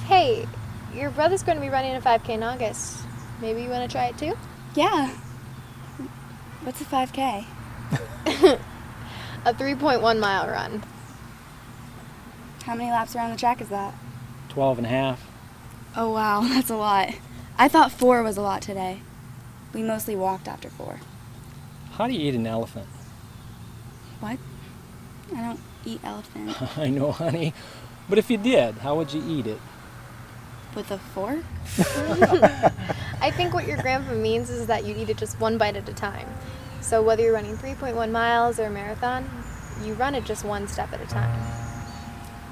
Hey, your brother's going to be running a 5K in August. Maybe you want to try it too? Yeah. What's a 5K? A 3.1 mile run. How many laps around the track is that? 12 and a half. Oh wow, that's a lot. I thought 4 was a lot today. We mostly walked after 4. How do you eat an elephant? What? I don't eat elephant. I know, honey. But if you did, how would you eat it? With a fork? I think what your grandpa means is that you eat it just one bite at a time. So whether you're running 3.1 miles or a marathon, you run it just one step at a time.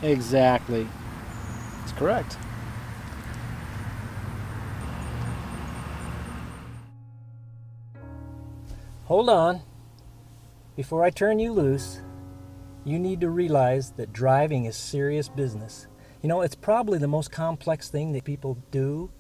Exactly. That's correct. Hold on. Before I turn you loose, you need to realize that driving is serious business. You know, it's probably the most complex thing that people do.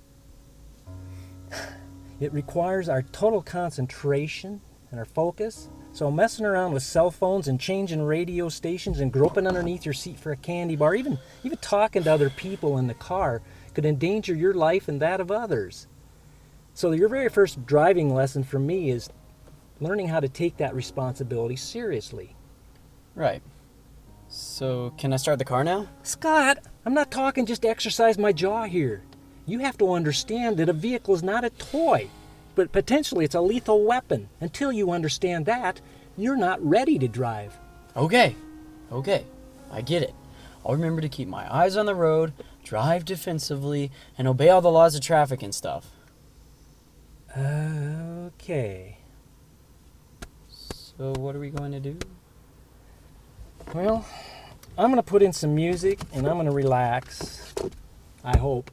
It requires our total concentration and our focus. So messing around with cell phones and changing radio stations and groping underneath your seat for a candy bar, even talking to other people in the car, could endanger your life and that of others. So your very first driving lesson for me is learning how to take that responsibility seriously. Right. So, can I start the car now? Scott, I'm not talking just to exercise my jaw here. You have to understand that a vehicle is not a toy, but potentially it's a lethal weapon. Until you understand that, you're not ready to drive. Okay, I get it. I'll remember to keep my eyes on the road, drive defensively, and obey all the laws of traffic and stuff. Okay. So what are we going to do? Well, I'm going to put in some music and I'm going to relax. I hope.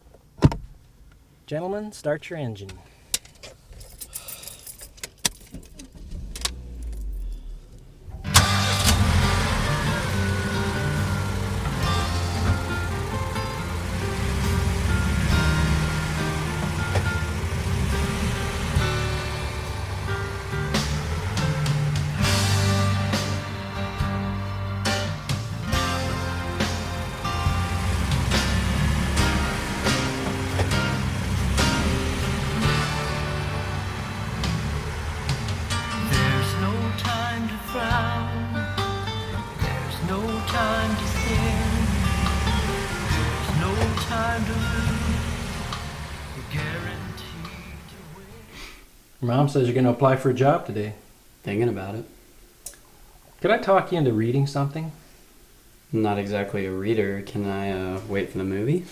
Gentlemen, start your engine. There's no time to frown. There's no time to sin. There's no time to lose. We're guaranteed to win. Your mom says you're going to apply for a job today. Thinking about it. Could I talk you into reading something? Not exactly a reader. Can I wait for the movie?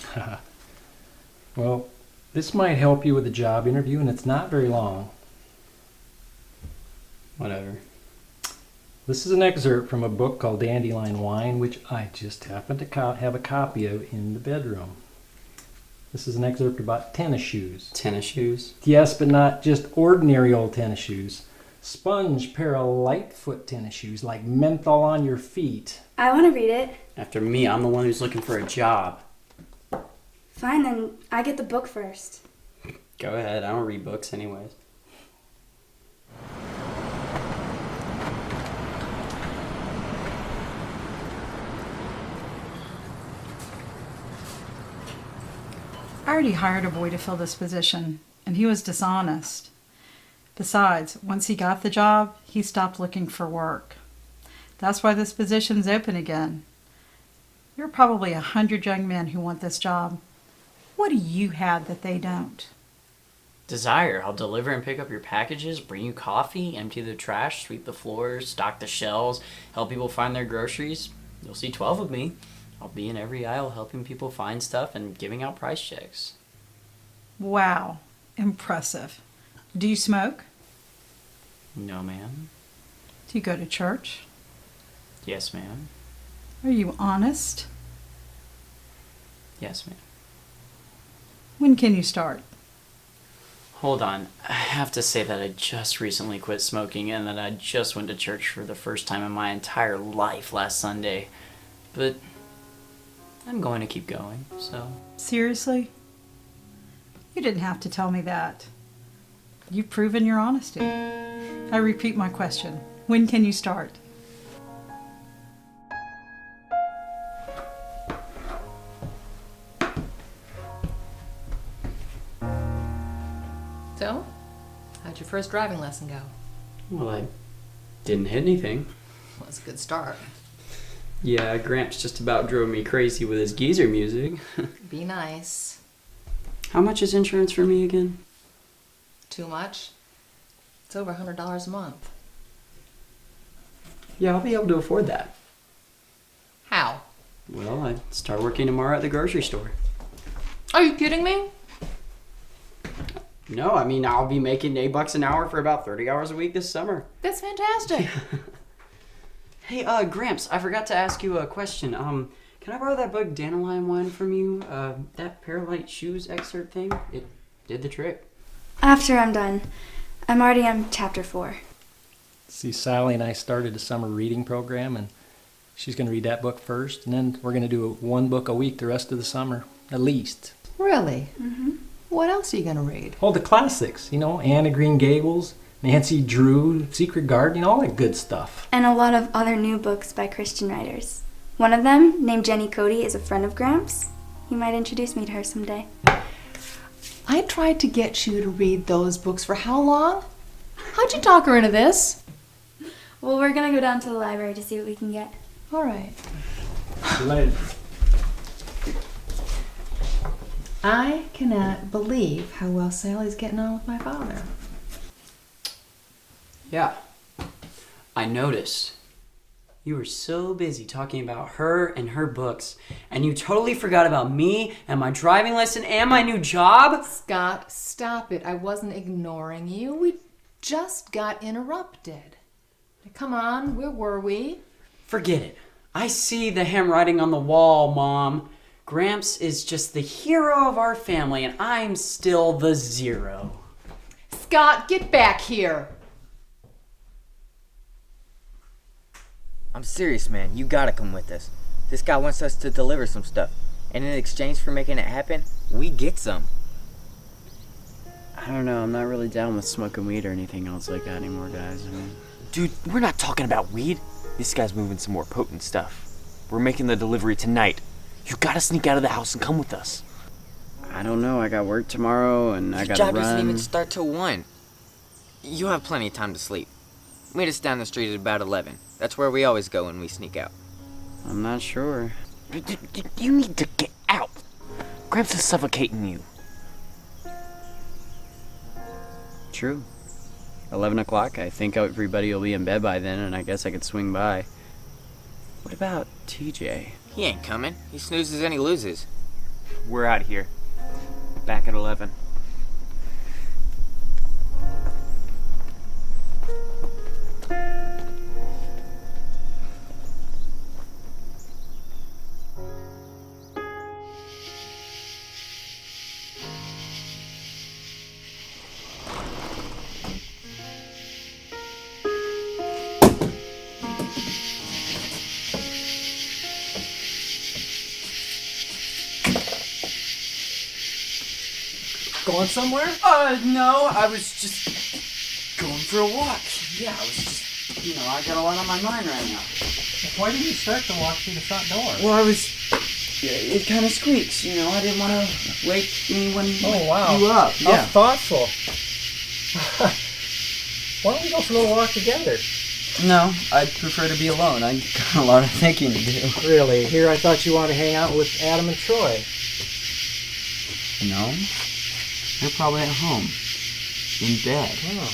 Well, this might help you with a job interview, and it's not very long. Whatever. This is an excerpt from a book called Dandelion Wine, which I just happen to have a copy of in the bedroom. This is an excerpt about tennis shoes. Tennis shoes? Yes, but not just ordinary old tennis shoes. Sponge pair of Lightfoot tennis shoes, like menthol on your feet. I want to read it. After me, I'm the one who's looking for a job. Fine, then I get the book first. Go ahead, I don't read books anyways. I already hired a boy to fill this position, and he was dishonest. Besides, once he got the job, he stopped looking for work. That's why this position's open again. There are probably 100 young men who want this job. What do you have that they don't? Desire. I'll deliver and pick up your packages, bring you coffee, empty the trash, sweep the floors, stock the shelves, help people find their groceries. You'll see 12 of me. I'll be in every aisle helping people find stuff and giving out price checks. Wow, impressive. Do you smoke? No, ma'am. Do you go to church? Yes, ma'am. Are you honest? Yes, ma'am. When can you start? Hold on. I have to say that I just recently quit smoking and that I just went to church for the first time in my entire life last Sunday. But I'm going to keep going, so... Seriously? You didn't have to tell me that. You've proven your honesty. I repeat my question. When can you start? So, how'd your first driving lesson go? Well, I didn't hit anything. Well, it's a good start. Yeah, Gramps just about drove me crazy with his geezer music. Be nice. How much is insurance for me again? Too much? It's over $100 a month. Yeah, I'll be able to afford that. How? Well, I start working tomorrow at the grocery store. Are you kidding me? No, I mean, I'll be making $8 an hour for about 30 hours a week this summer. That's fantastic. Hey, Gramps, I forgot to ask you a question. Can I borrow that book Dandelion Wine from you? That pair of light shoes excerpt thing? It did the trick. After I'm done. I'm already on chapter 4. See, Sally and I started a summer reading program, and she's going to read that book first, and then we're going to do one book a week the rest of the summer, at least. Really? Mm-hmm. What else are you going to read? Oh, the classics, you know, Anne of Green Gables, Nancy Drew, Secret Garden, all that good stuff. And a lot of other new books by Christian writers. One of them, named Jenny Cody, is a friend of Gramps. You might introduce me to her someday. I tried to get you to read those books for how long? How'd you talk her into this? Well, we're gonna go down to the library to see what we can get. All right. See you later. I cannot believe how well Sally's getting on with my father. Yeah. I noticed. You were so busy talking about her and her books, and you totally forgot about me and my driving lesson and my new job? Scott, stop it. I wasn't ignoring you. We just got interrupted. Come on, where were we? Forget it. I see the handwriting on the wall, Mom. Gramps is just the hero of our family, and I'm still the zero. Scott, get back here. I'm serious, man. You gotta come with us. This guy wants us to deliver some stuff. And in exchange for making it happen, we get some. I don't know. I'm not really down with smoking weed or anything else like that anymore, guys. I mean... Dude, we're not talking about weed. This guy's moving some more potent stuff. We're making the delivery tonight. You gotta sneak out of the house and come with us. I don't know. I got work tomorrow, and I gotta run. Your job doesn't even start till 1. You'll have plenty of time to sleep. Meet us down the street at about 11. That's where we always go when we sneak out. I'm not sure. You need to get out. Gramps is suffocating you. True. 11 o'clock. I think everybody will be in bed by then, and I guess I could swing by. What about TJ? He ain't coming. He snoozes and he loses. We're out of here. Back at 11. Going somewhere? No, I was just going for a walk. Yeah, I was just, I got a lot on my mind right now. Why didn't you start to walk through the front door? Well, it kind of squeaks, I didn't want to wake anyone you up. How thoughtful. Why don't we go for a little walk together? No, I'd prefer to be alone. I got a lot of thinking to do. Really? Here I thought you wanted to hang out with Adam and Troy. No. They're probably at home. In bed. Oh.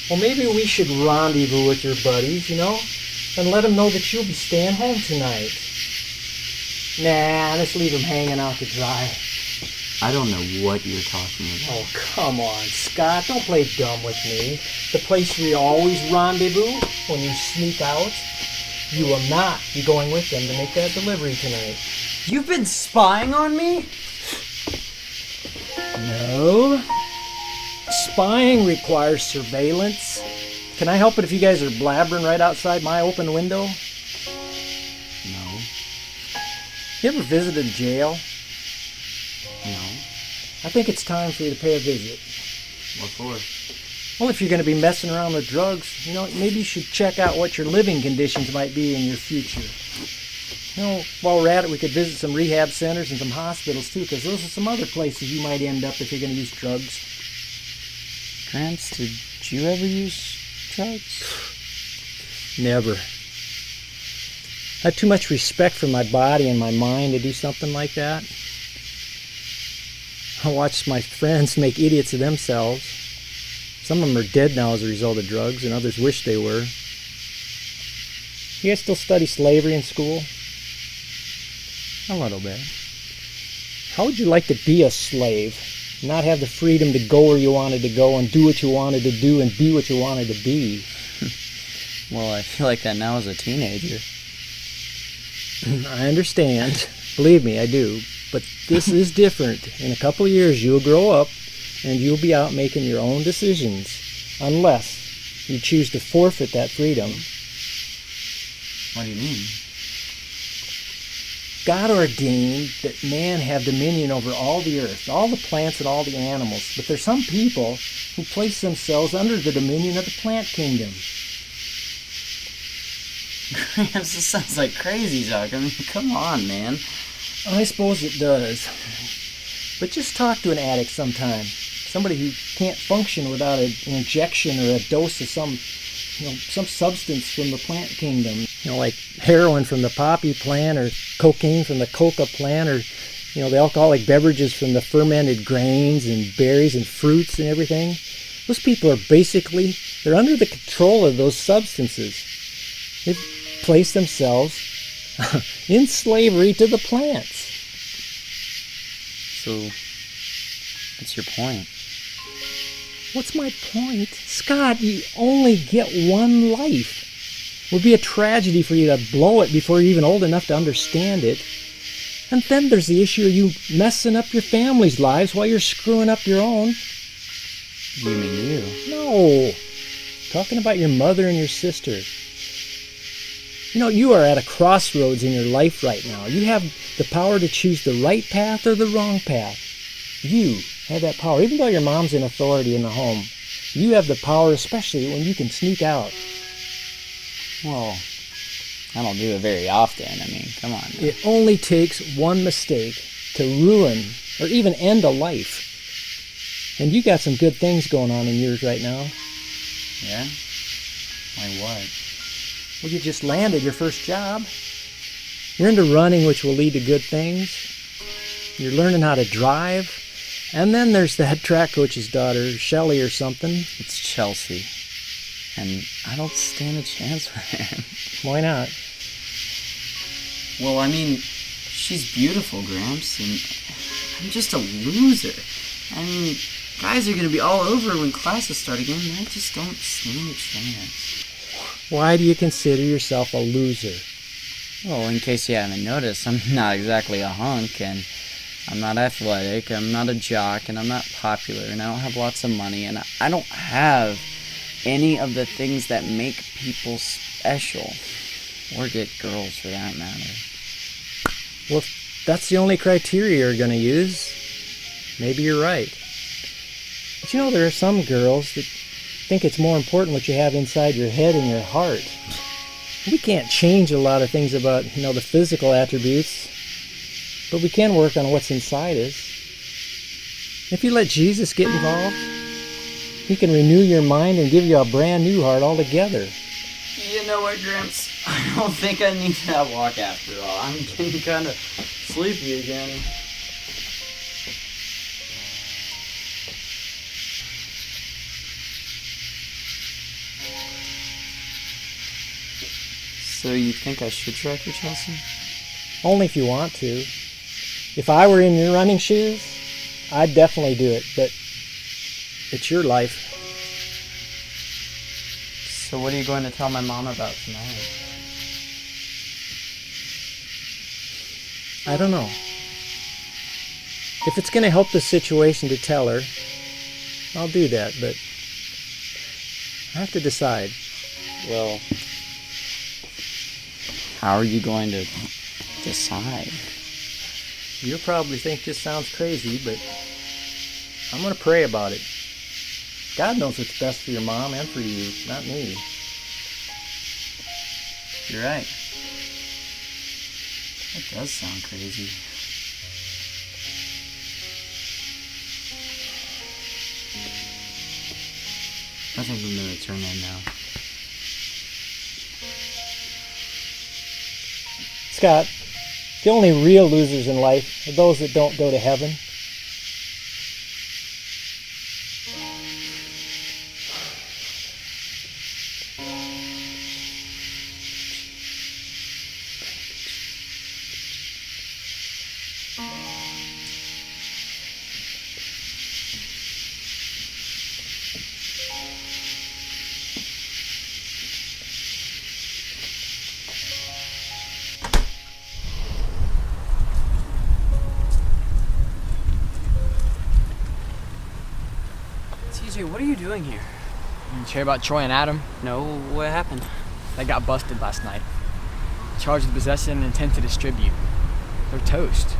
Well, maybe we should rendezvous with your buddies, and let them know that you'll be staying home tonight. Nah, let's leave them hanging out to dry. I don't know what you're talking about. Oh, come on, Scott. Don't play dumb with me. The place we always rendezvous when you sneak out. You will not be going with them to make that delivery tonight. You've been spying on me? No. Spying requires surveillance. Can I help it if you guys are blabbering right outside my open window? No. You ever visited a jail? No. I think it's time for you to pay a visit. What for? Well, if you're going to be messing around with drugs, maybe you should check out what your living conditions might be in your future. While we're at it, we could visit some rehab centers and some hospitals, too, because those are some other places you might end up if you're going to use drugs. Gramps, did you ever use drugs? Never. I have too much respect for my body and my mind to do something like that. I watched my friends make idiots of themselves. Some of them are dead now as a result of drugs, and others wish they were. You guys still study slavery in school? A little bit. How would you like to be a slave? Not have the freedom to go where you wanted to go and do what you wanted to do and be what you wanted to be? Well, I feel like that now as a teenager. I understand. Believe me, I do. But this is different. In a couple of years, you'll grow up and you'll be out making your own decisions. Unless you choose to forfeit that freedom. What do you mean? God ordained that man have dominion over all the earth, all the plants and all the animals. But there's some people who place themselves under the dominion of the plant kingdom. Gramps, this sounds like crazy talk. I mean, come on, man. I suppose it does. But just talk to an addict sometime. Somebody who can't function without an injection or a dose of some substance from the plant kingdom. Like heroin from the poppy plant, or cocaine from the coca plant, or the alcoholic beverages from the fermented grains and berries and fruits and everything. Those people are they're under the control of those substances. They've placed themselves in slavery to the plants. So, what's your point? What's my point? Scott, you only get one life. It would be a tragedy for you to blow it before you're even old enough to understand it. And then there's the issue of you messing up your family's lives while you're screwing up your own. You mean you? No. Talking about your mother and your sister. You are at a crossroads in your life right now. You have the power to choose the right path or the wrong path. You have that power. Even though your mom's in authority in the home, you have the power, especially when you can sneak out. Well, I don't do it very often. I mean, come on. It only takes one mistake to ruin or even end a life. And you got some good things going on in yours right now. Yeah? Like what? Well, you just landed your first job. You're into running, which will lead to good things. You're learning how to drive. And then there's that track coach's daughter, Shelley or something. It's Chelsea. And I don't stand a chance with her. Why not? Well, I mean, she's beautiful, Gramps, and I'm just a loser. I mean, guys are going to be all over when classes start again, and I just don't stand a chance. Why do you consider yourself a loser? Well, in case you haven't noticed, I'm not exactly a hunk, and I'm not athletic, I'm not a jock, and I'm not popular, and I don't have lots of money, and I don't have any of the things that make people special, or get girls for that matter. Well, if that's the only criteria you're going to use, maybe you're right. But there are some girls that think it's more important what you have inside your head and your heart. We can't change a lot of things about, the physical attributes, but we can work on what's inside us. If you let Jesus get involved, He can renew your mind and give you a brand new heart altogether. You know what, Gramps? I don't think I need that walk after all. I'm getting kind of sleepy again. So you think I should try for Chelsea? Only if you want to. If I were in your running shoes, I'd definitely do it, but it's your life. So what are you going to tell my mom about tonight? I don't know. If it's going to help the situation to tell her, I'll do that, but I have to decide. Well, how are you going to decide? You'll probably think this sounds crazy, but I'm going to pray about it. God knows what's best for your mom and for you, not me. You're right. That does sound crazy. I think I'm going to turn in now. Scott, the only real losers in life are those that don't go to heaven. What are you doing here? You care about Troy and Adam? No, what happened? They got busted last night. Charged with possession and intent to distribute. They're toast.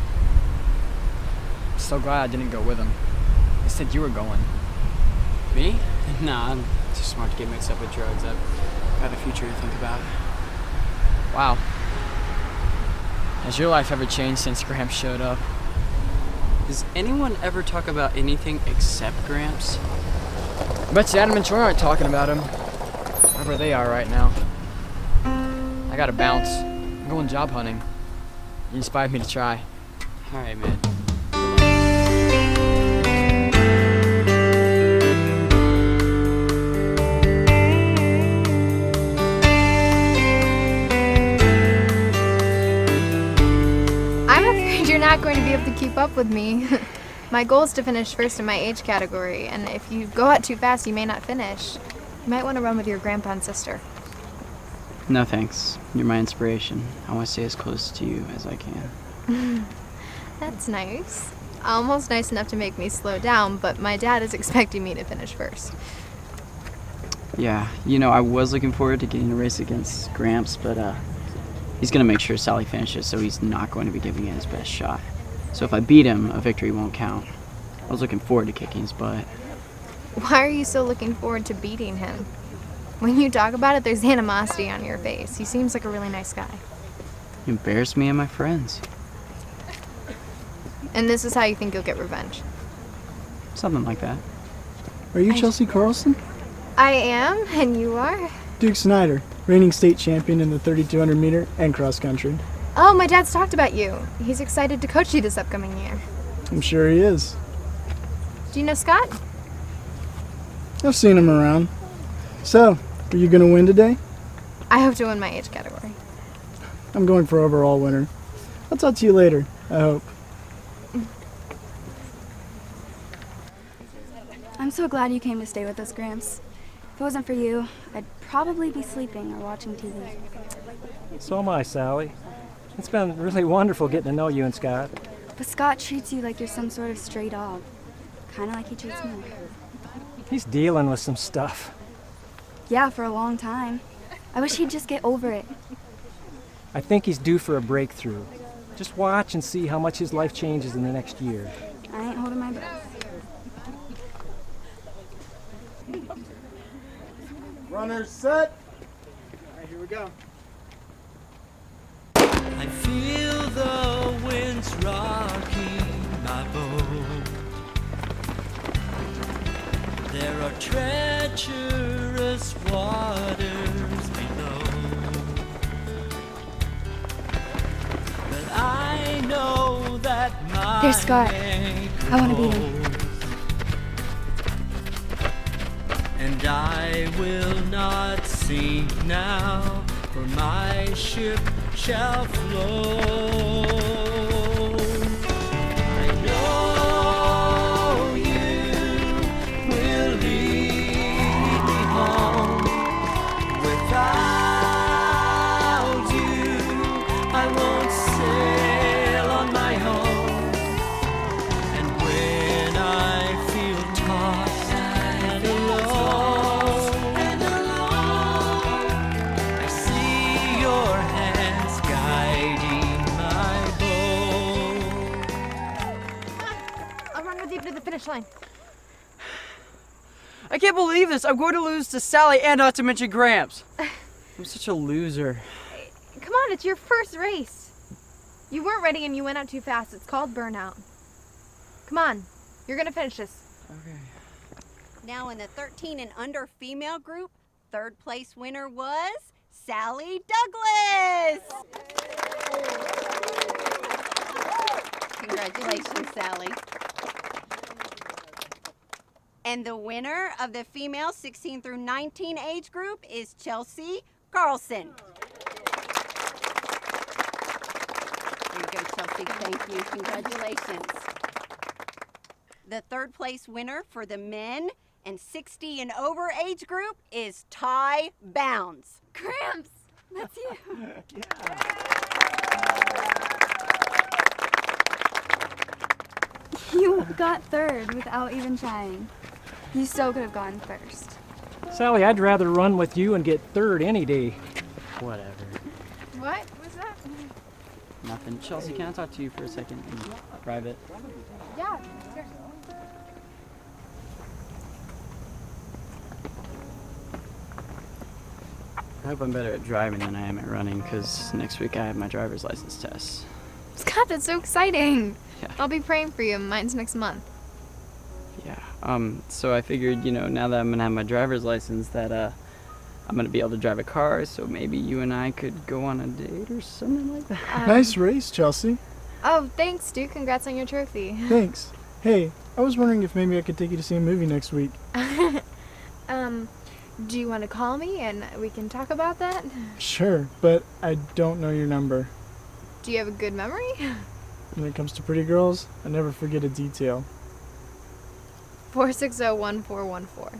I'm so glad I didn't go with them. They said you were going. Me? Nah, I'm too smart to get mixed up with drugs. I've got a future to think about. Wow. Has your life ever changed since Gramps showed up? Does anyone ever talk about anything except Gramps? I bet you Adam and Troy aren't talking about him. Wherever they are right now. I gotta bounce. I'm going job hunting. You inspired me to try. Alright, man. I'm afraid you're not going to be able to keep up with me. My goal is to finish first in my age category, and if you go out too fast, you may not finish. You might want to run with your grandpa and sister. No thanks. You're my inspiration. I want to stay as close to you as I can. That's nice. Almost nice enough to make me slow down, but my dad is expecting me to finish first. Yeah, I was looking forward to getting a race against Gramps, but he's going to make sure Sally finishes, so he's not going to be giving it his best shot. So if I beat him, a victory won't count. I was looking forward to kicking his butt. Why are you so looking forward to beating him? When you talk about it, there's animosity on your face. He seems like a really nice guy. You embarrassed me and my friends. And this is how you think you'll get revenge? Something like that. Are you Chelsea Carlson? I am, and you are? Duke Snyder, reigning state champion in the 3,200 meter and cross country. Oh, my dad's talked about you. He's excited to coach you this upcoming year. I'm sure he is. Do you know Scott? I've seen him around. So, are you going to win today? I hope to win my age category. I'm going for overall winner. I'll talk to you later, I hope. I'm so glad you came to stay with us, Gramps. If it wasn't for you, I'd probably be sleeping or watching TV. So am I, Sally. It's been really wonderful getting to know you and Scott. But Scott treats you like you're some sort of stray dog. Kind of like he treats me. He's dealing with some stuff. Yeah, for a long time. I wish he'd just get over it. I think he's due for a breakthrough. Just watch and see how much his life changes in the next year. I ain't holding my breath. Runners set. All right, here we go. I feel the winds rocking my boat. There are treacherous waters below, but I know that my There's Scott. I want to beat him. And I will not sink now, for my ship shall float. I know you will lead me home. Without you, I won't sail on my own. And when I feel tossed and alone, I see your hands guiding my boat. I'll run with you to the finish line. I can't believe this. I'm going to lose to Sally and not to mention Gramps. I'm such a loser. Come on, it's your first race. You weren't ready and you went out too fast. It's called burnout. Come on, you're gonna finish this. Okay. Now in the 13 and under female group, third place winner was Sally Douglas. Congratulations, Sally. And the winner of the female 16 through 19 age group is Chelsea Carlson. There you go, Chelsea. Thank you. Congratulations. The third place winner for the men and 60 and over age group is Ty Bounds. Gramps! That's you. You got third without even trying. You so could have gone first. Sally, I'd rather run with you and get third any day. Whatever. What was that? Nothing. Chelsea, can I talk to you for a second in private? Yeah, sure. I hope I'm better at driving than I am at running, because next week I have my driver's license test. Scott, that's so exciting. Yeah. I'll be praying for you. Mine's next month. Yeah. So I figured, now that I'm gonna have my driver's license, that I'm gonna be able to drive a car. So maybe you and I could go on a date or something like that. Nice race, Chelsea. Oh, thanks, dude. Congrats on your trophy. Thanks. Hey, I was wondering if maybe I could take you to see a movie next week. Do you want to call me and we can talk about that? Sure, but I don't know your number. Do you have a good memory? When it comes to pretty girls, I never forget a detail. 460-1414.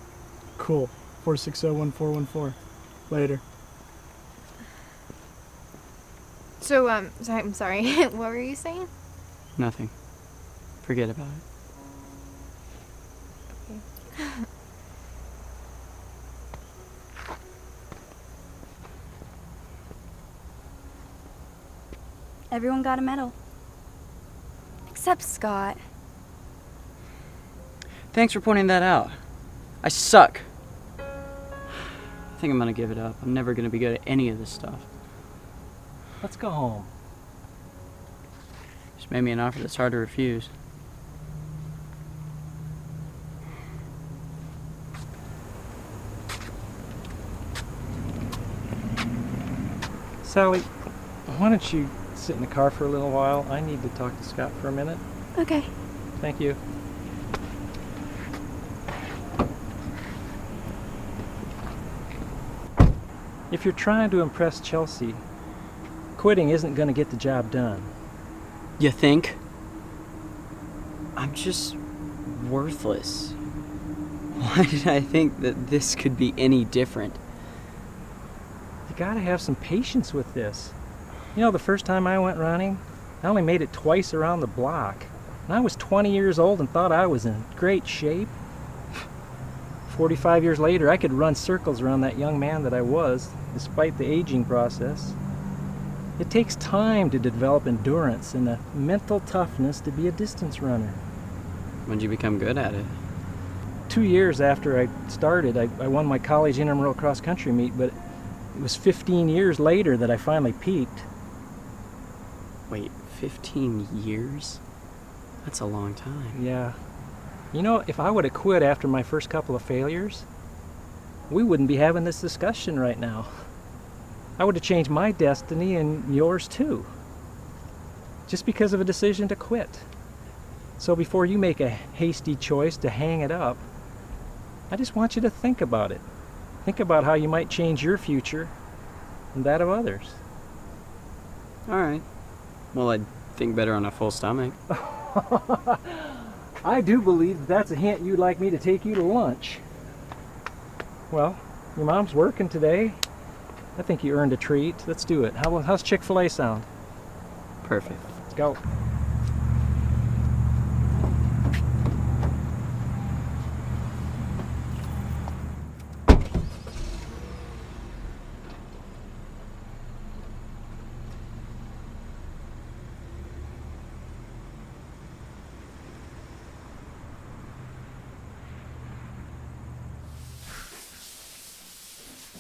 Cool. 460-1414. Later. So, I'm sorry. What were you saying? Nothing. Forget about it. Okay. Everyone got a medal. Except Scott. Thanks for pointing that out. I suck. I think I'm gonna give it up. I'm never gonna be good at any of this stuff. Let's go home. Just made me an offer that's hard to refuse. Sally, why don't you sit in the car for a little while? I need to talk to Scott for a minute. Okay. Thank you. If you're trying to impress Chelsea, quitting isn't going to get the job done. You think? I'm just worthless. Why did I think that this could be any different? You gotta have some patience with this. The first time I went running, I only made it twice around the block. And I was 20 years old and thought I was in great shape. 45 years later, I could run circles around that young man that I was, despite the aging process. It takes time to develop endurance and a mental toughness to be a distance runner. When'd you become good at it? 2 years after I started, I won my college intramural cross-country meet, but it was 15 years later that I finally peaked. Wait, 15 years? That's a long time. Yeah. If I would have quit after my first couple of failures, we wouldn't be having this discussion right now. I would have changed my destiny and yours too, just because of a decision to quit. So before you make a hasty choice to hang it up, I just want you to think about it. Think about how you might change your future and that of others. All right. Well, I'd think better on a full stomach. I do believe that's a hint you'd like me to take you to lunch. Well, your mom's working today. I think you earned a treat. Let's do it. How's Chick-fil-A sound? Perfect. Let's go.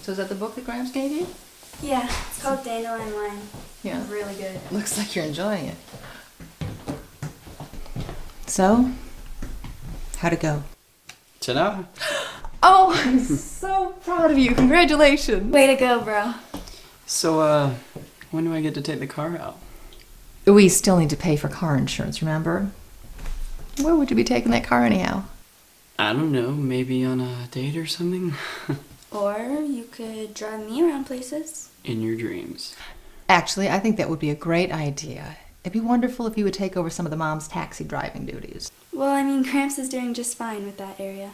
So is that the book that Gramps gave you? Yeah, it's called Dandelion Wine. Yeah. It's really good. Looks like you're enjoying it. So, how'd it go? Ta-da! Oh, I'm so proud of you. Congratulations. Way to go, bro. So, when do I get to take the car out? We still need to pay for car insurance, remember? Where would you be taking that car anyhow? I don't know, maybe on a date or something? Or you could drive me around places. In your dreams. Actually, I think that would be a great idea. It'd be wonderful if you would take over some of the mom's taxi driving duties. Well, I mean, Gramps is doing just fine with that area.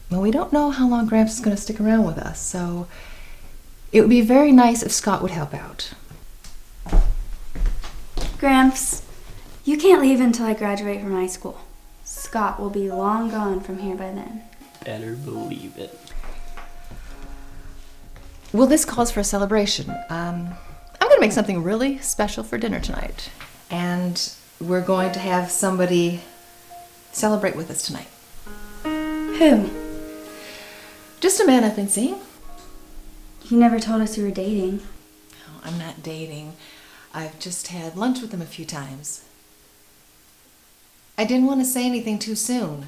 Well, we don't know how long Gramps is going to stick around with us, so it would be very nice if Scott would help out. Gramps, you can't leave until I graduate from high school. Scott will be long gone from here by then. Better believe it. Well, this calls for a celebration. I'm going to make something really special for dinner tonight. And we're going to have somebody celebrate with us tonight. Who? Just a man I've been seeing. You never told us you were dating. No, I'm not dating. I've just had lunch with him a few times. I didn't want to say anything too soon.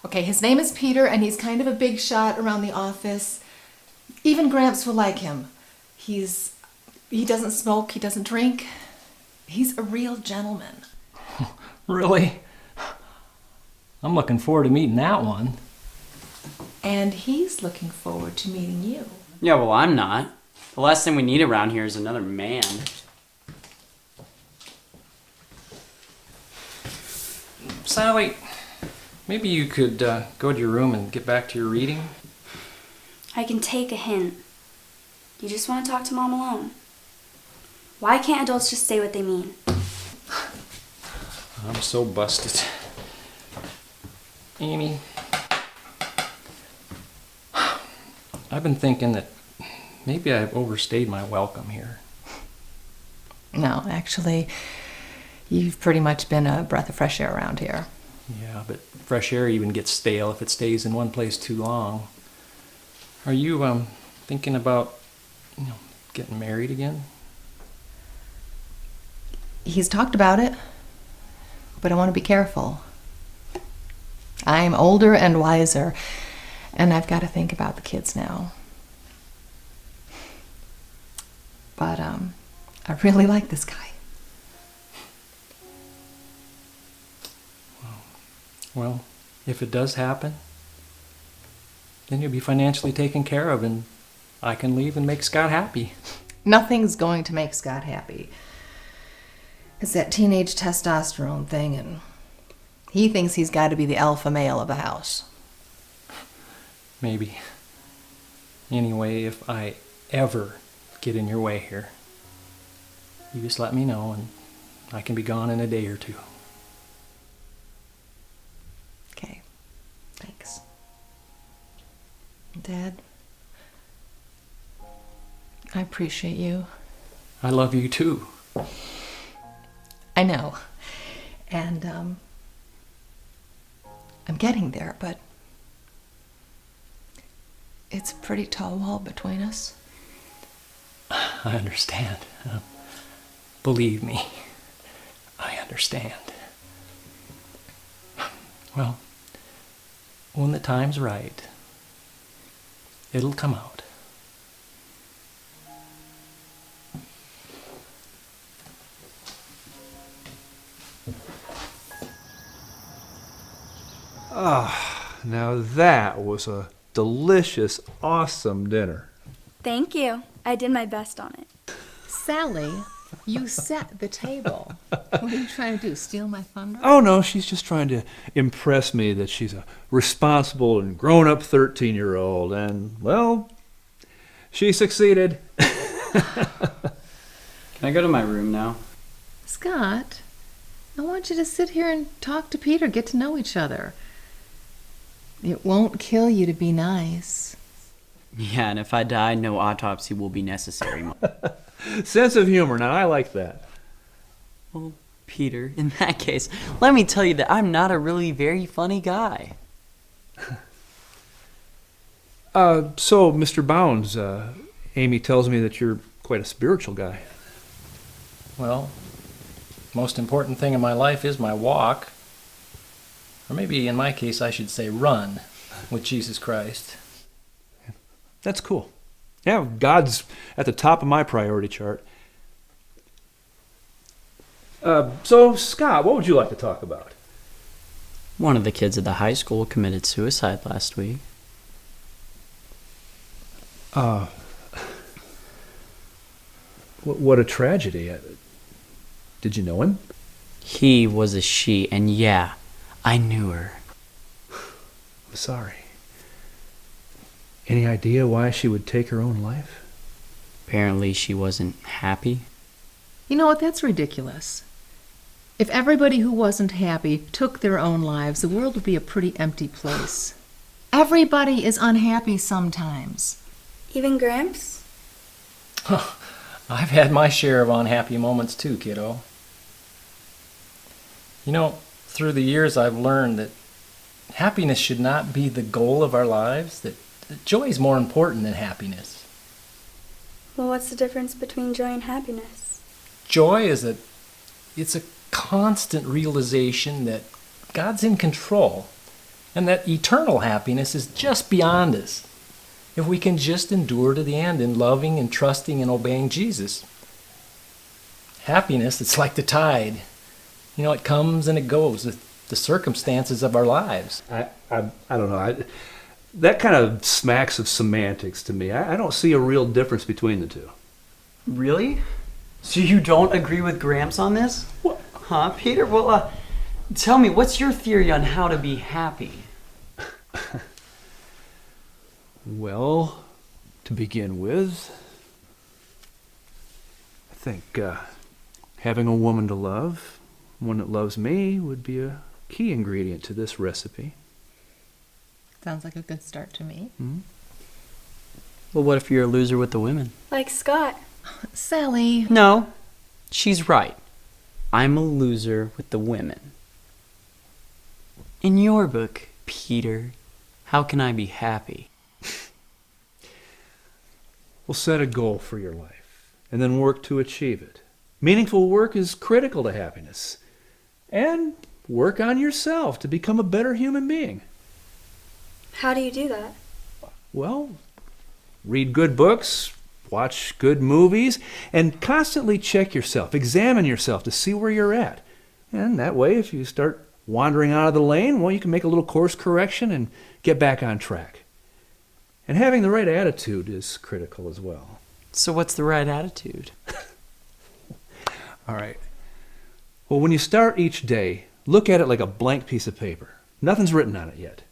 Okay, his name is Peter, and he's kind of a big shot around the office. Even Gramps will like him. He doesn't smoke, he doesn't drink. He's a real gentleman. Really? I'm looking forward to meeting that one. And he's looking forward to meeting you. Yeah, well, I'm not. The last thing we need around here is another man. Sally, maybe you could go to your room and get back to your reading? I can take a hint. You just want to talk to Mom alone. Why can't adults just say what they mean? I'm so busted. Amy, I've been thinking that maybe I've overstayed my welcome here. No, actually, you've pretty much been a breath of fresh air around here. Yeah, but fresh air even gets stale if it stays in one place too long. Are you thinking about, getting married again? He's talked about it, but I want to be careful. I'm older and wiser, and I've got to think about the kids now. But I really like this guy. Well, if it does happen, then you'll be financially taken care of, and I can leave and make Scott happy. Nothing's going to make Scott happy. It's that teenage testosterone thing, and he thinks he's got to be the alpha male of the house. Maybe. Anyway, if I ever get in your way here, you just let me know, and I can be gone in a day or two. Okay. Thanks. Dad, I appreciate you. I love you too. I know. And I'm getting there, but it's a pretty tall wall between us. I understand. Believe me, I understand. Well, when the time's right, it'll come out. Ah, now that was a delicious, awesome dinner. Thank you. I did my best on it. Sally, you set the table. What are you trying to do, steal my thunder? Oh, no, she's just trying to impress me that she's a responsible and grown-up 13-year-old, and, well, she succeeded. Can I go to my room now? Scott, I want you to sit here and talk to Peter, get to know each other. It won't kill you to be nice. Yeah, and if I die, no autopsy will be necessary. Sense of humor, now I like that. Well, Peter, in that case, let me tell you that I'm not a really very funny guy. So, Mr. Bounds, Amy tells me that you're quite a spiritual guy. Well, most important thing in my life is my walk. Or maybe in my case I should say run with Jesus Christ. That's cool. Yeah, God's at the top of my priority chart. So, Scott, what would you like to talk about? One of the kids at the high school committed suicide last week. What a tragedy. Did you know him? He was a she, and yeah, I knew her. I'm sorry. Any idea why she would take her own life? Apparently she wasn't happy. You know what? That's ridiculous. If everybody who wasn't happy took their own lives, the world would be a pretty empty place. Everybody is unhappy sometimes. Even Gramps? I've had my share of unhappy moments too, kiddo. You know, through the years I've learned that happiness should not be the goal of our lives, that joy is more important than happiness. Well, what's the difference between joy and happiness? Joy is it's a constant realization that God's in control and that eternal happiness is just beyond us if we can just endure to the end in loving and trusting and obeying Jesus. Happiness, it's like the tide. You know, it comes and it goes with the circumstances of our lives. I don't know. That kind of smacks of semantics to me. I don't see a real difference between the two. Really? So you don't agree with Gramps on this? What? Huh, Peter? Well, tell me, what's your theory on how to be happy? Well, to begin with, I think having a woman to love, one that loves me, would be a key ingredient to this recipe. Sounds like a good start to me. Hmm? Well, what if you're a loser with the women? Like Scott. Sally. No, she's right. I'm a loser with the women. In your book, Peter, how can I be happy? Well, set a goal for your life and then work to achieve it. Meaningful work is critical to happiness. And work on yourself to become a better human being. How do you do that? Well, read good books, watch good movies, and constantly check yourself, examine yourself to see where you're at. And that way, if you start wandering out of the lane, well, you can make a little course correction and get back on track. And having the right attitude is critical as well. So what's the right attitude? All right. Well, when you start each day, look at it like a blank piece of paper. Nothing's written on it yet.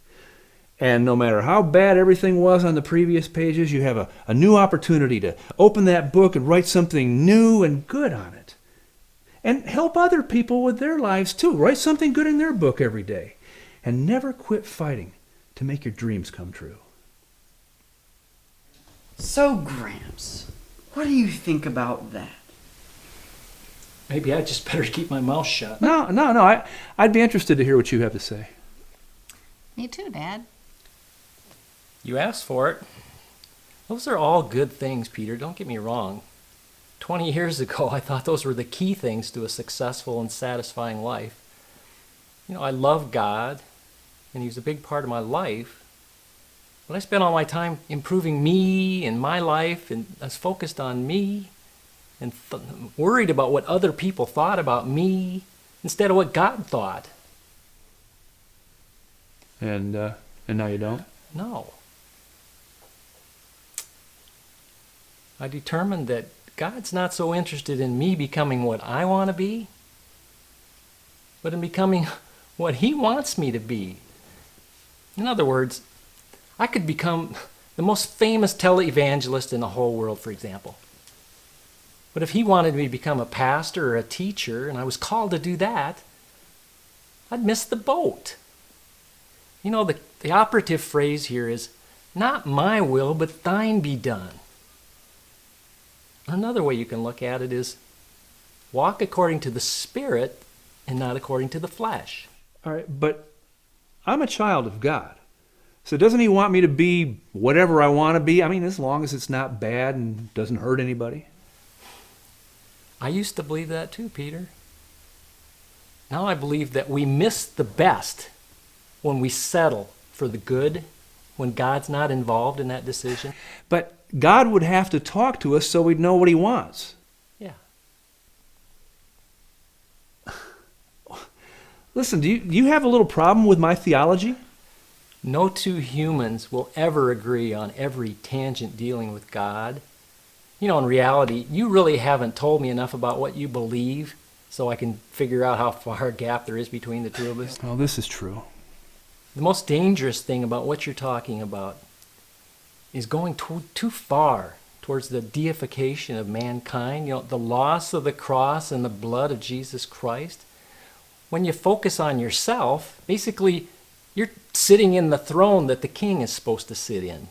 And no matter how bad everything was on the previous pages, you have a new opportunity to open that book and write something new and good on it. And help other people with their lives too. Write something good in their book every day. And never quit fighting to make your dreams come true. So, Gramps, what do you think about that? Maybe I just better keep my mouth shut. No. I'd be interested to hear what you have to say. Me too, Dad. You asked for it. Those are all good things, Peter. Don't get me wrong. 20 years ago, I thought those were the key things to a successful and satisfying life. You know, I love God, and He was a big part of my life. But I spent all my time improving me and my life, and I was focused on me and worried about what other people thought about me instead of what God thought. And now you don't? No. I determined that God's not so interested in me becoming what I want to be, but in becoming what He wants me to be. In other words, I could become the most famous televangelist in the whole world, for example. But if He wanted me to become a pastor or a teacher, and I was called to do that, I'd miss the boat. You know, the operative phrase here is, not my will, but thine be done. Another way you can look at it is, walk according to the Spirit and not according to the flesh. All right, but I'm a child of God. So doesn't He want me to be whatever I want to be? I mean, as long as it's not bad and doesn't hurt anybody. I used to believe that too, Peter. Now I believe that we miss the best when we settle for the good, when God's not involved in that decision. But God would have to talk to us so we'd know what He wants. Yeah. Listen, do you have a little problem with my theology? No two humans will ever agree on every tangent dealing with God. You know, in reality, you really haven't told me enough about what you believe so I can figure out how far a gap there is between the two of us. Well, this is true. The most dangerous thing about what you're talking about is going too far towards the deification of mankind, you know, the loss of the cross and the blood of Jesus Christ. When you focus on yourself, basically, you're sitting in the throne that the king is supposed to sit in.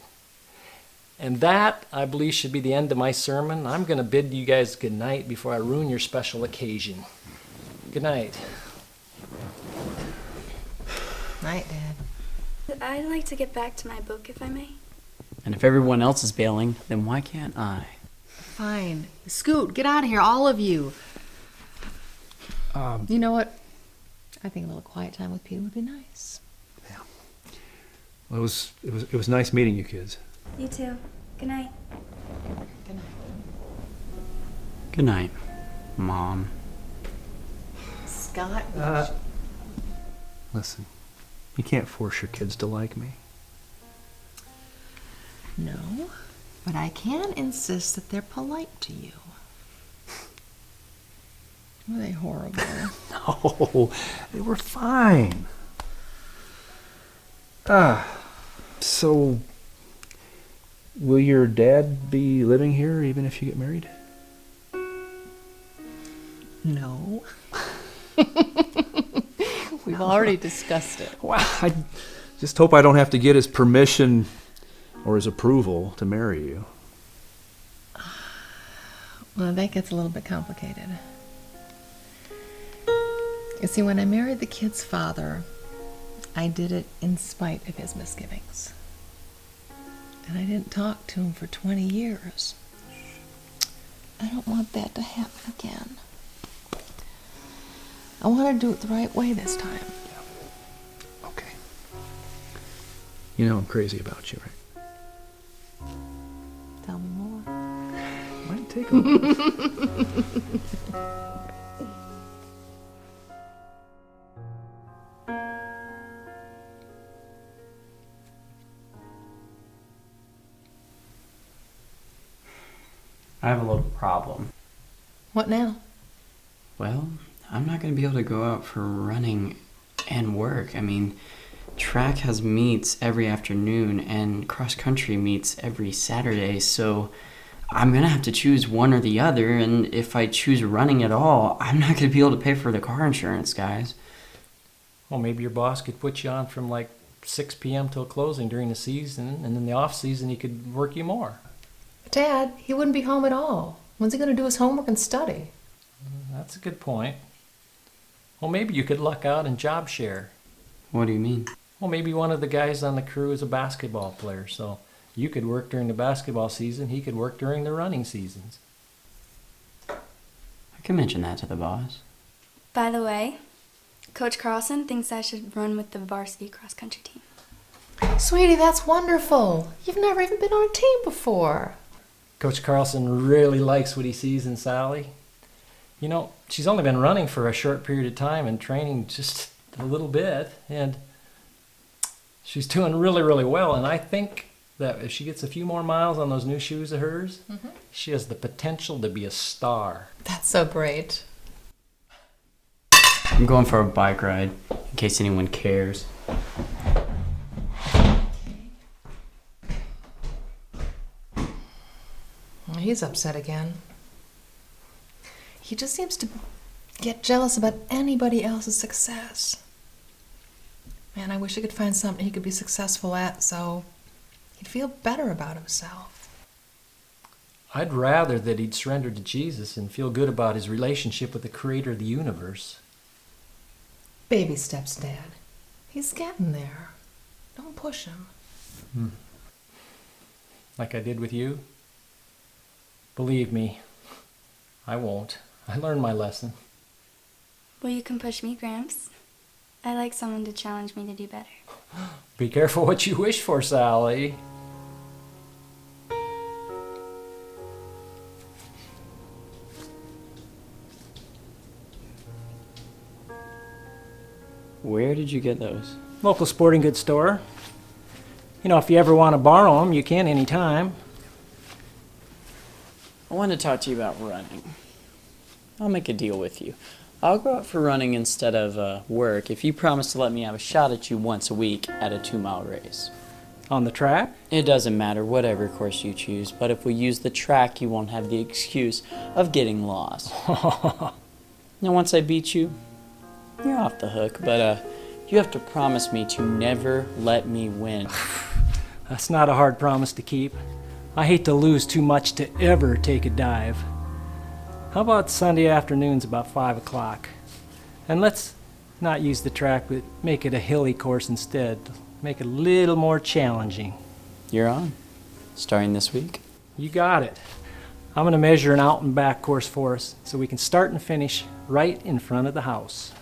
And that, I believe, should be the end of my sermon. I'm going to bid you guys good night before I ruin your special occasion. Good night. Night, Dad. I'd like to get back to my book, if I may. And if everyone else is bailing, then why can't I? Fine. Scoot, get out of here, all of you. You know what? I think a little quiet time with Peter would be nice. Well, it was nice meeting you kids. You too. Good night. Good night. Good night, Mom. Scott. Listen, you can't force your kids to like me. No, but I can insist that they're polite to you. Were they horrible? No, they were fine. So, will your dad be living here even if you get married? No. We've already discussed it. Well, I just hope I don't have to get his permission or his approval to marry you. Well, that gets a little bit complicated. You see, when I married the kid's father, I did it in spite of his misgivings. And I didn't talk to him for 20 years. I don't want that to happen again. I want to do it the right way this time. Okay. You know I'm crazy about you, right? Tell me more. Might take a little. I have a little problem. What now? Well, I'm not going to be able to go out for running and work. I mean, track has meets every afternoon and cross-country meets every Saturday, so I'm going to have to choose one or the other, and if I choose running at all, I'm not going to be able to pay for the car insurance, guys. Well, maybe your boss could put you on from like 6 p.m. till closing during the season, and in the off season he could work you more. Dad, he wouldn't be home at all. When's he going to do his homework and study? That's a good point. Well, maybe you could luck out and job share. What do you mean? Well, maybe one of the guys on the crew is a basketball player, so you could work during the basketball season, he could work during the running seasons. I can mention that to the boss. By the way, Coach Carlson thinks I should run with the varsity cross-country team. Sweetie, that's wonderful. You've never even been on a team before. Coach Carlson really likes what he sees in Sally. You know, she's only been running for a short period of time and training just a little bit, and she's doing really, really well. And I think that if she gets a few more miles on those new shoes of hers, she has the potential to be a star. That's so great. I'm going for a bike ride, in case anyone cares. He's upset again. He just seems to get jealous about anybody else's success. Man, I wish he could find something he could be successful at so he'd feel better about himself. I'd rather that he'd surrender to Jesus and feel good about his relationship with the creator of the universe. Baby steps, Dad. He's getting there. Don't push him. Like I did with you? Believe me, I won't. I learned my lesson. Well, you can push me, Gramps. I like someone to challenge me to do better. Be careful what you wish for, Sally. Where did you get those? Local sporting goods store. You know, if you ever want to borrow them, you can anytime. I want to talk to you about running. I'll make a deal with you. I'll go out for running instead of work if you promise to let me have a shot at you once a week at a 2-mile race. On the track? It doesn't matter, whatever course you choose, but if we use the track, you won't have the excuse of getting lost. Now, once I beat you, you're off the hook, but you have to promise me to never let me win. That's not a hard promise to keep. I hate to lose too much to ever take a dive. How about Sunday afternoons about 5 o'clock? And let's not use the track, but make it a hilly course instead. Make it a little more challenging. You're on. Starting this week? You got it. I'm going to measure an out and back course for us so we can start and finish right in front of the house.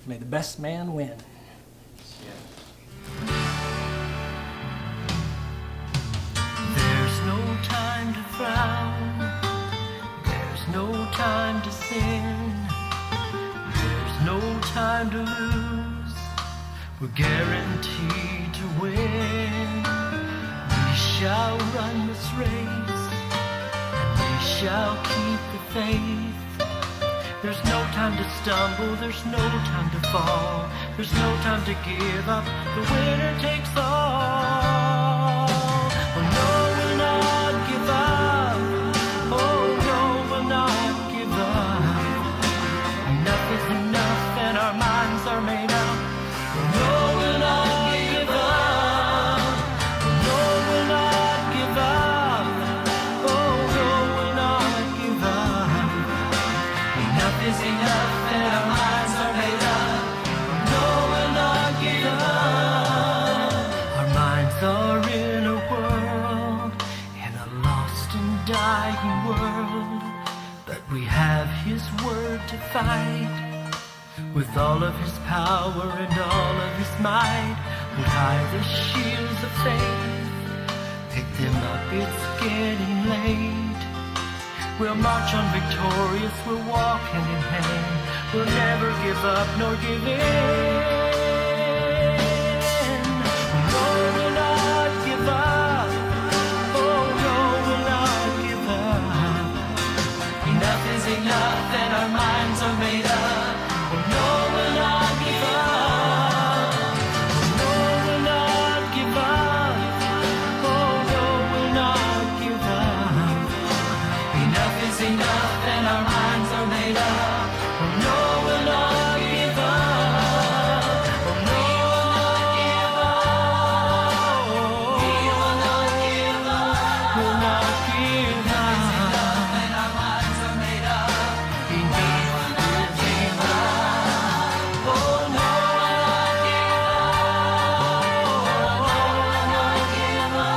May the best man win. There's no time to frown. There's no time to sin. There's no time to lose. We're guaranteed to win. We shall run this race, and we shall keep the faith. There's no time to stumble, there's no time to fall. There's no time to give up, the winner takes all. Oh no, we'll not give up. Oh no, we'll not give up. Enough is enough and our minds are made up. Oh no, we'll not give up. Oh no, we'll not give up. Oh no, we'll not give up. Enough is enough and our minds are made up. No, we'll not give up. Our minds are in a world, in a lost and dying world. But we have His word to fight. With all of His power and all of His might, hold high the shields of faith. Pick them up, it's getting late. We'll march on victorious, we'll walk hand in hand. We'll never give up nor give in. No, we'll not give up. Oh no, we'll not give up. Enough is enough and our minds are made up. Oh no, we'll not give up. Oh no, we'll not give up. Oh no, we'll not give up. Enough is enough and our minds are made up. Oh no, we'll not give up. Oh no, we'll not give up. We will not give up. We'll not give up. And our minds are made up. Enough is enough. Oh no, we'll not give up. We'll not give up.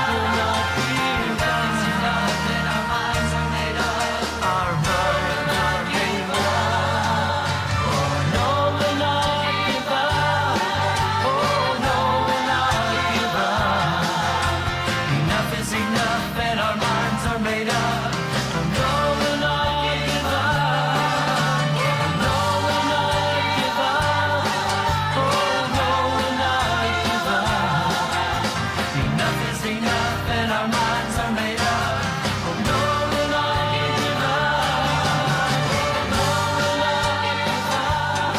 We'll not give up. Enough is enough and our minds are made up. Our minds are made up. Oh no, we'll not give up. Oh no, we'll not give up. Enough is enough and our minds are made up. Oh no, we'll not give up. Oh no, we'll not give up. Oh no, we'll not give up. Enough is enough and our minds are made up. Oh no, we'll not give up. Oh no, we'll not give up.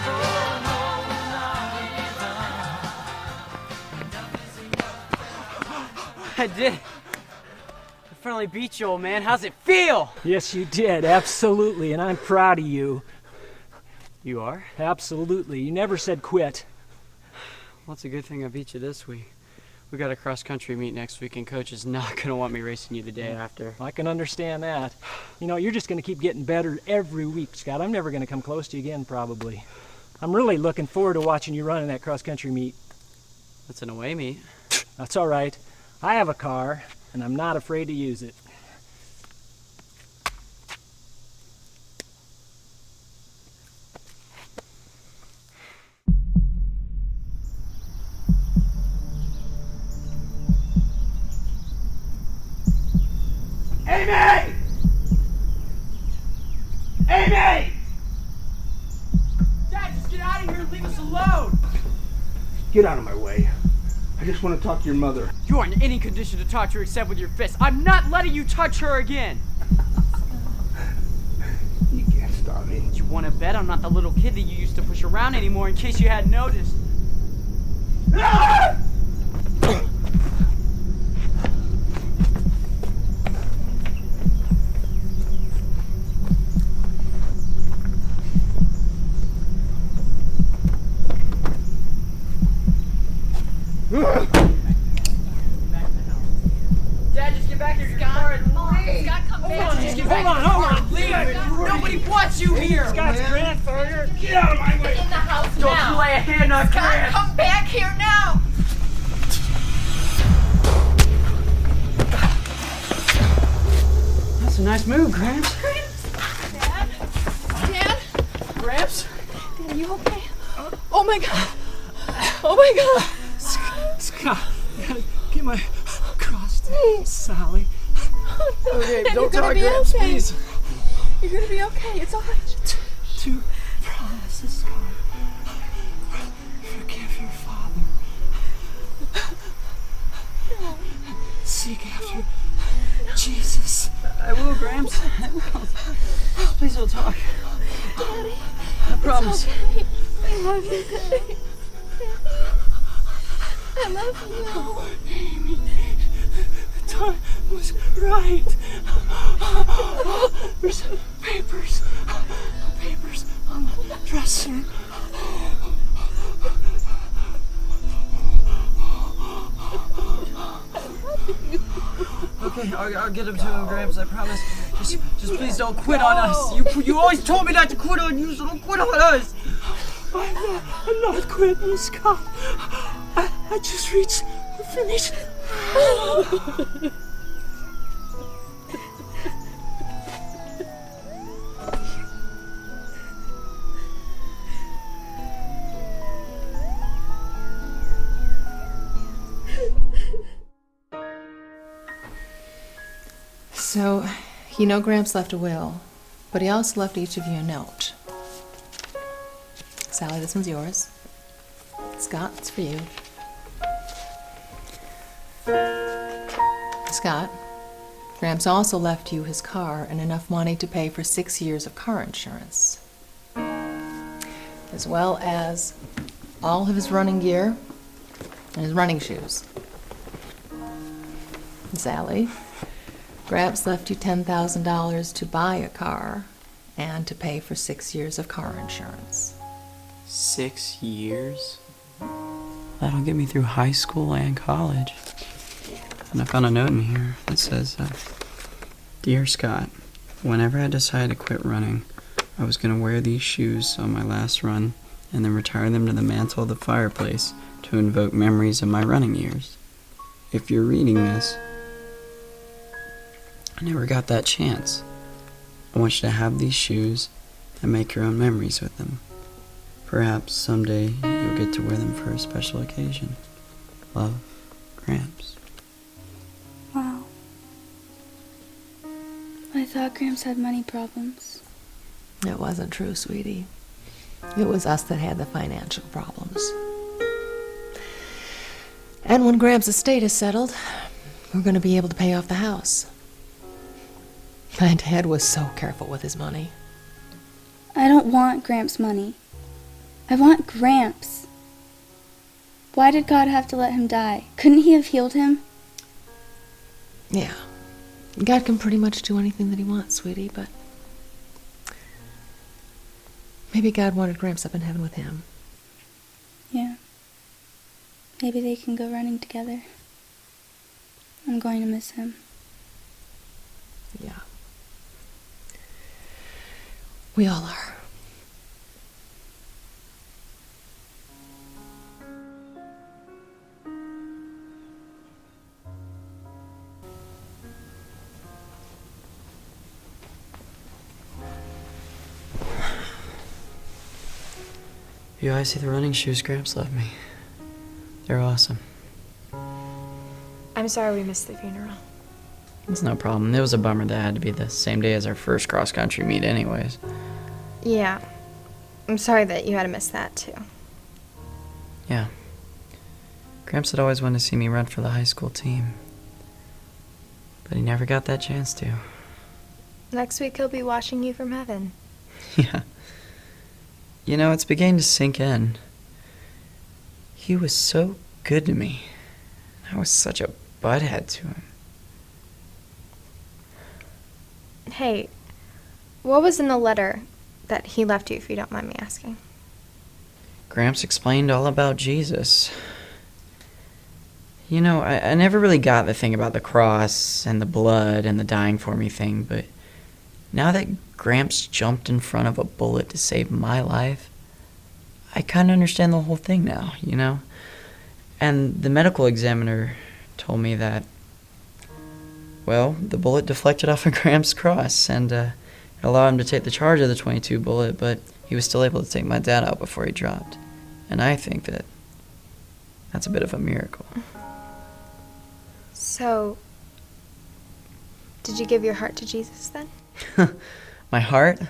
Oh no, we'll not give up. I did. I finally beat you, old man. How's it feel? Yes, you did, absolutely, and I'm proud of you. You are? Absolutely. You never said quit. Well, it's a good thing I beat you this week. We got a cross-country meet next week, and Coach is not going to want me racing you the day after. I can understand that. You know, you're just going to keep getting better every week, Scott. I'm never going to come close to you again, probably. I'm really looking forward to watching you run in that cross-country meet. That's an away meet. That's all right. I have a car, and I'm not afraid to use it. Amy! Amy! Dad, just get out of here and leave us alone! Get out of my way. I just want to talk to your mother. You aren't in any condition to touch her except with your fist. I'm not letting you touch her again! You can't stop me. You want to bet I'm not the little kid that you used to push around anymore in case you hadn't noticed? Ah! Dad, just get back here, Scott. Scott, come back. Just get back. Hold on. Leave. Nobody wants you here. Scott's grandfather. Get out of my way. In the house Don't now. lay a hand on Scott, Grant. come back here now. Nice move, Gramps. Dad? Dad? Gramps? Dad, are you okay? Oh my god. Oh my god. Scott, I gotta get my cross to Sally. Okay, Dad, don't you're tell gonna be Gramps, okay. please. You're gonna be okay. It's alright. Two promises, Scott. Forgive your father. Seek after Jesus. I will, Gramps. I will. Please don't talk. Daddy. I promise. It's okay. I love you, Daddy. I love you. Amy, Donna was right. There's papers on the dresser. Okay, I'll get him to him, Gramps. I promise. Just please don't quit on us. You always told me not to quit on you, so don't quit on us. I'm not quitting, Scott. I just reached the finish. So, you know Gramps left a will, but he also left each of you a note. Sally, this one's yours. Scott, it's for you. Scott, Gramps also left you his car and enough money to pay for 6 years of car insurance, as well as all of his running gear and his running shoes. Sally, Gramps left you $10,000 to buy a car and to pay for 6 years of car insurance. 6 years? That'll get me through high school and college. And I found a note in here that says, Dear Scott, whenever I decided to quit running, I was going to wear these shoes on my last run and then retire them to the mantle of the fireplace to invoke memories of my running years. If you're reading this, I never got that chance. I want you to have these shoes and make your own memories with them. Perhaps someday you'll get to wear them for a special occasion. Love, Gramps. Wow. I thought Gramps had money problems. It wasn't true, sweetie. It was us that had the financial problems. And when Gramps' estate is settled, we're going to be able to pay off the house. My dad was so careful with his money. I don't want Gramps' money. I want Gramps. Why did God have to let him die? Couldn't he have healed him? Yeah. God can pretty much do anything that he wants, sweetie, but maybe God wanted Gramps up in heaven with him. Yeah. Maybe they can go running together. I'm going to miss him. Yeah. We all are. You guys see the running shoes Gramps left me? They're awesome. I'm sorry we missed the funeral. It's no problem. It was a bummer that it had to be the same day as our first cross-country meet anyways. Yeah. I'm sorry that you had to miss that, too. Yeah. Gramps had always wanted to see me run for the high school team. But he never got that chance to. Next week he'll be watching you from heaven. Yeah. You know, it's beginning to sink in. He was so good to me. I was such a butthead to him. Hey, what was in the letter that he left you, if you don't mind me asking? Gramps explained all about Jesus. You know, I never really got the thing about the cross and the blood and the dying for me thing, but now that Gramps jumped in front of a bullet to save my life, I kind of understand the whole thing now, you know? And the medical examiner told me that Well, the bullet deflected off of Gramps' cross, and it allowed him to take the charge of the .22 bullet, but he was still able to take my dad out before he dropped. And I think that's a bit of a miracle. So, did you give your heart to Jesus then? My heart?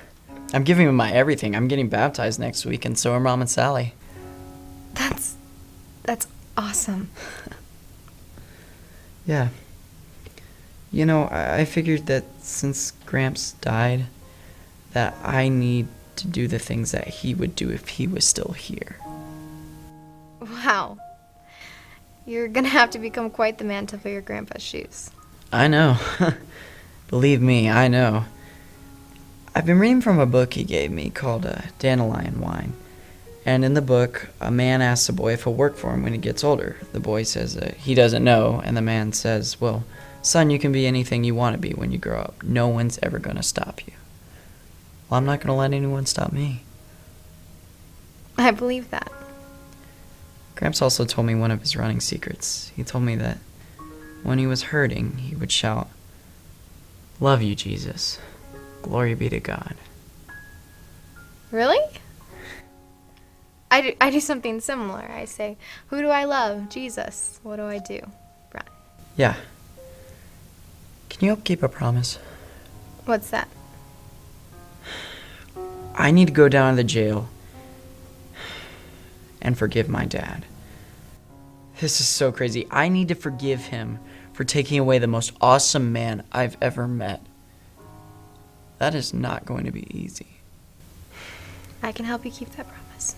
I'm giving him my everything. I'm getting baptized next week, and so are Mom and Sally. That's awesome. Yeah. You know, I figured that since Gramps died, that I need to do the things that he would do if he was still here. Wow. You're gonna have to become quite the man to fill your grandpa's shoes. I know. Believe me, I know. I've been reading from a book he gave me called Dandelion Wine. And in the book, a man asks a boy if he'll work for him when he gets older. The boy says he doesn't know, and the man says, well, son, you can be anything you want to be when you grow up. No one's ever going to stop you. Well, I'm not going to let anyone stop me. I believe that. Gramps also told me one of his running secrets. He told me that when he was hurting, he would shout, "Love you, Jesus. Glory be to God." Really? I do something similar. I say, who do I love? Jesus. What do I do? Brian. Yeah. Can you help keep a promise? What's that? I need to go down to the jail and forgive my dad. This is so crazy. I need to forgive him for taking away the most awesome man I've ever met. That is not going to be easy. I can help you keep that promise.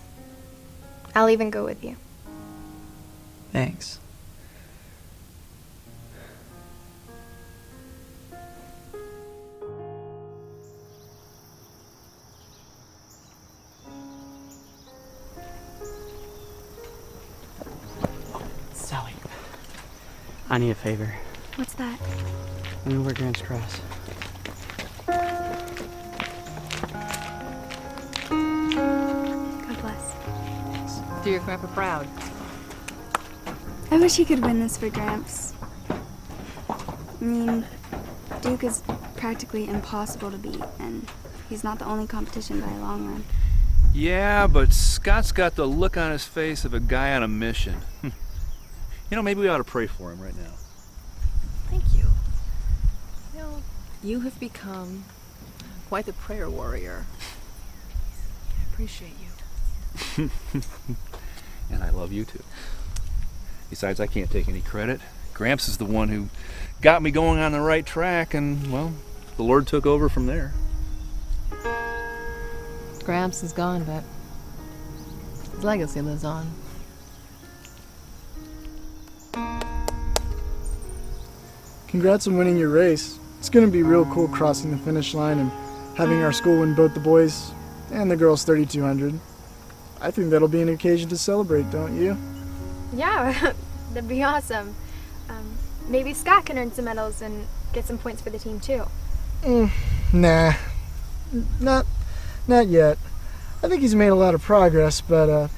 I'll even go with you. Thanks. Sally, I need a favor. What's that? Let me wear Grant's cross. God bless. Do your grandpa proud. I wish he could win this for Gramps. I mean, Duke is practically impossible to beat, and he's not the only competition by a long run. Yeah, but Scott's got the look on his face of a guy on a mission. You know, maybe we ought to pray for him right now. Thank you. You know, you have become quite the prayer warrior. I appreciate you. And I love you too. Besides, I can't take any credit. Gramps is the one who got me going on the right track, and, well, the Lord took over from there. Gramps is gone, but his legacy lives on. Congrats on winning your race. It's going to be real cool crossing the finish line and having our school win both the boys and the girls 3,200. I think that'll be an occasion to celebrate, don't you? Yeah, that'd be awesome. Maybe Scott can earn some medals and get some points for the team too. Nah, not yet. I think he's made a lot of progress, but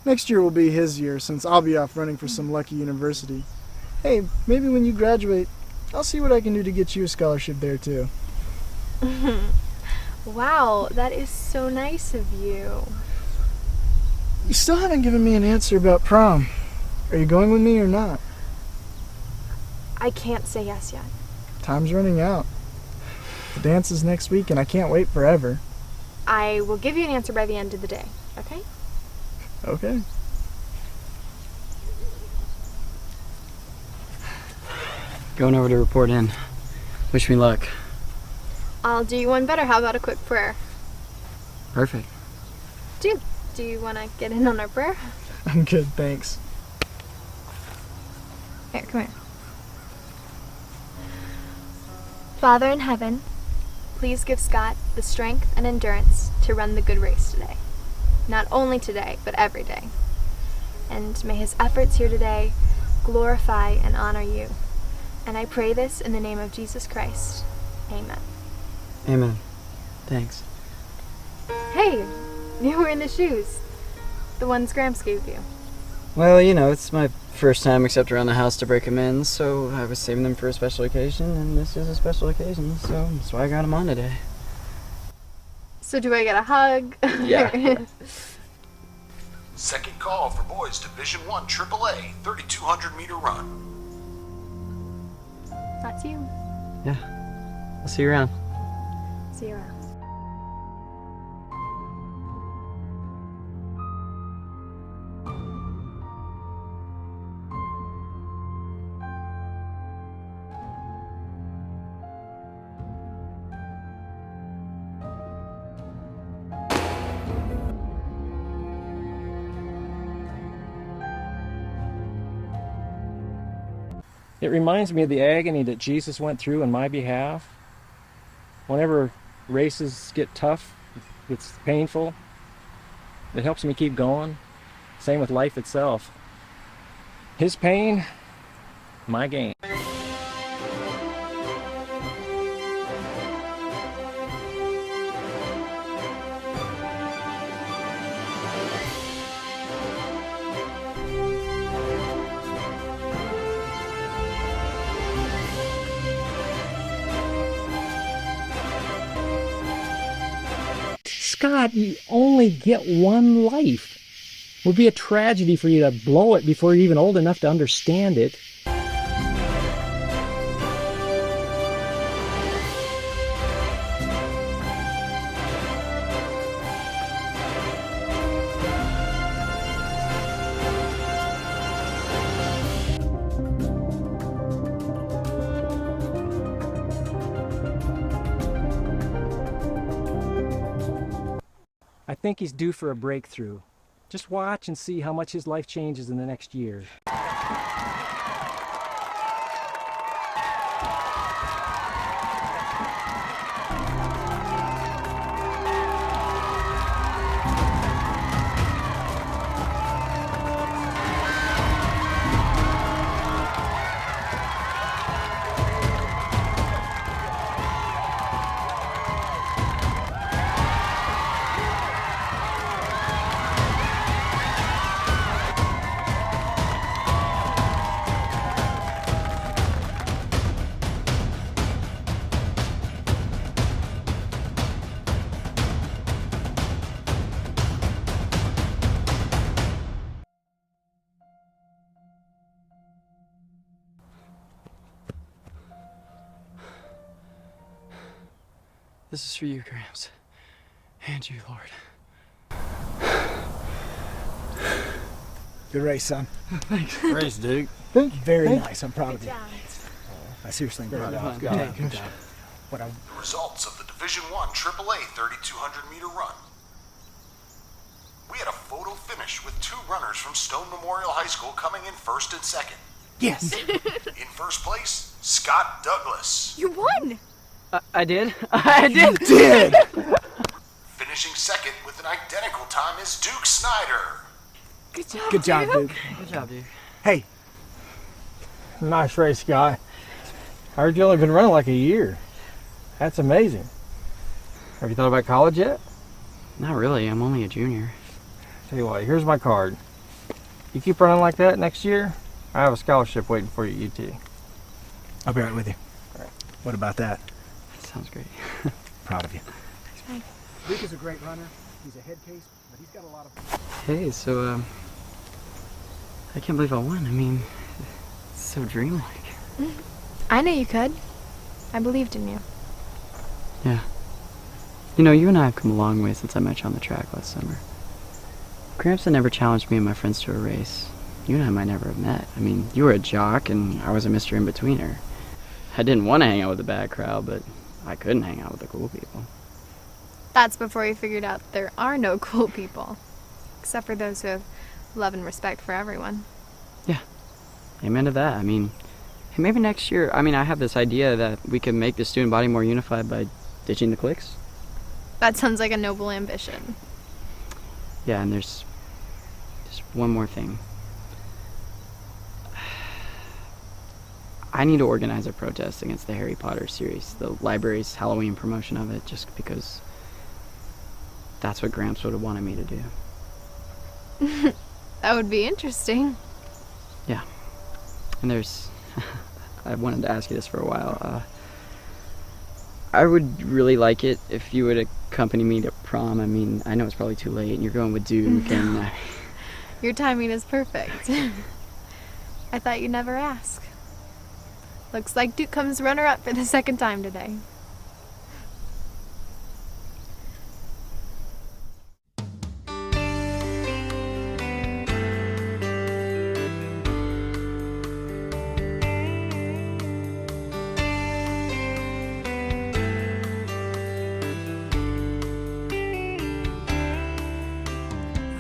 next year will be his year since I'll be off running for some lucky university. Hey, maybe when you graduate, I'll see what I can do to get you a scholarship there too. Wow, that is so nice of you. You still haven't given me an answer about prom. Are you going with me or not? I can't say yes yet. Time's running out. The dance is next week and I can't wait forever. I will give you an answer by the end of the day, okay? Okay. Going over to report in. Wish me luck. I'll do you one better. How about a quick prayer? Perfect. Do you want to get in on our prayer? I'm good, thanks. Here, come here. Father in heaven, please give Scott the strength and endurance to run the good race today. Not only today, but every day. And may his efforts here today glorify and honor you. And I pray this in the name of Jesus Christ. Amen. Amen. Thanks. Hey, you were in the shoes. The ones Gramps gave you. Well, you know, it's my first time except around the house to break them in, so I was saving them for a special occasion, and this is a special occasion, so that's why I got them on today. So do I get a hug? Yeah. Second call for boys Division 1 AAA 3,200 meter run. That's you. Yeah. I'll see you around. See you around. It reminds me of the agony that Jesus went through on my behalf. Whenever races get tough, it's painful, it helps me keep going. Same with life itself. His pain, my gain. Scott, you only get one life. It would be a tragedy for you to blow it before you're even old enough to understand it. I think he's due for a breakthrough. Just watch and see how much his life changes in the next year. This is for you, Gramps. And you, Lord. Good race, son. Thanks. Race, Duke. Thank you. Very Thank nice. I'm proud of you. I seriously am proud of you. Good job. What I Results of the Division 1 AAA 3,200 meter run. We had a photo finish with two runners from Stone Memorial High School coming in first and second. Yes. In first place, Scott Douglas. You won! I did? I did! You did! Finishing second with an identical time is Duke Snyder. Good job, Good job, Duke. Good job, Duke. Hey. Nice race, Guy. I heard you only been running like a year. That's amazing. Have you thought about college yet? Not really. I'm only a junior. Tell you what, here's my card. You keep running like that next year, I have a scholarship waiting for you at UT. I'll be right with you. All right. What about that? Sounds great. Proud of you. Thanks. Duke is a great runner. He's a head case, but he's got a lot of... Hey, so, I can't believe I won. I mean, it's so dreamlike. I knew you could. I believed in you. Yeah. You know, you and I have come a long way since I met you on the track last summer. Gramps had never challenged me and my friends to a race. You and I might never have met. I mean, you were a jock, and I was a Mr. In-Betweener. I didn't want to hang out with the bad crowd, but I couldn't hang out with the cool people. That's before you figured out there are no cool people. Except for those who have love and respect for everyone. Yeah. Amen to that. I mean, hey, maybe next year, I have this idea that we can make the student body more unified by ditching the cliques. That sounds like a noble ambition. Yeah, and there's just one more thing. I need to organize a protest against the Harry Potter series, the library's Halloween promotion of it, just because that's what Gramps would have wanted me to do. That would be interesting. Yeah. And there's... I wanted to ask you this for a while. I would really like it if you would accompany me to prom. I mean, I know it's probably too late and you're going with Duke and... Your timing is perfect. I thought you'd never ask. Looks like Duke comes runner-up for the second time today.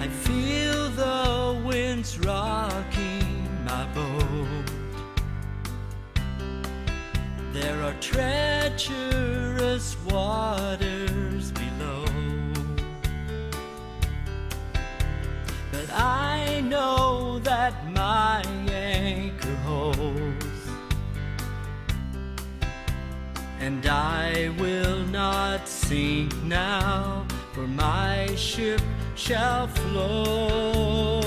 I feel the winds rocking my boat. There are treacherous waters below, but I know that my anchor holds, and I will not sink now, for my ship shall float.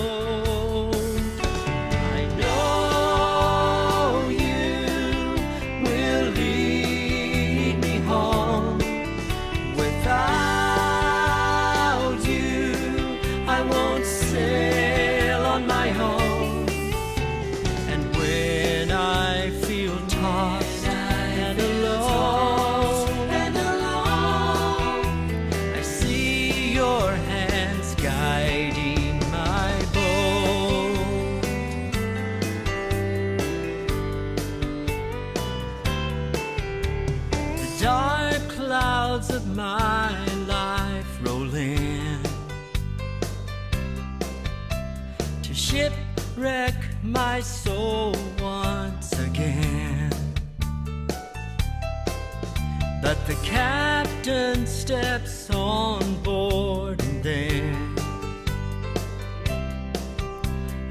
I know you will lead me home. Without you, I won't sail on my own. And when I feel tossed and alone, I see your hands guiding my boat. The dark clouds of my life roll in to shipwreck my soul once again. But the captain steps on board and then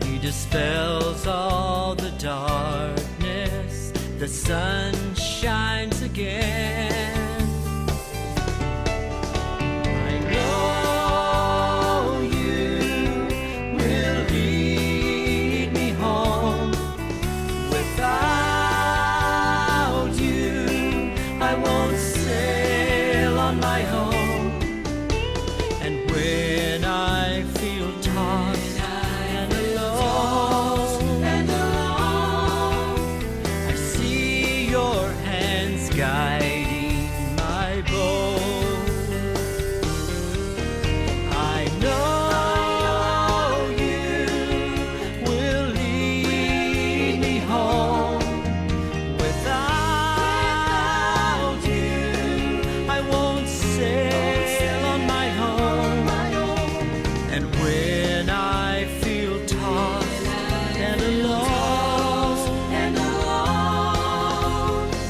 he dispels all the darkness. The sun shines again. I know you will lead me home. Without you, I won't sail on my own. And when I feel tossed and alone, I see your hands guiding my boat. I know you will lead me home. Without you, I won't sail on my own. And when I feel tossed and alone,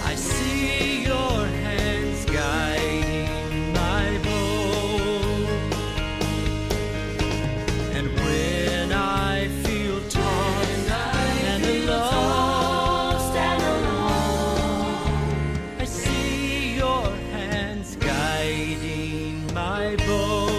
I see your hands guiding my boat. And when I feel tossed and alone, I see your hands guiding my boat.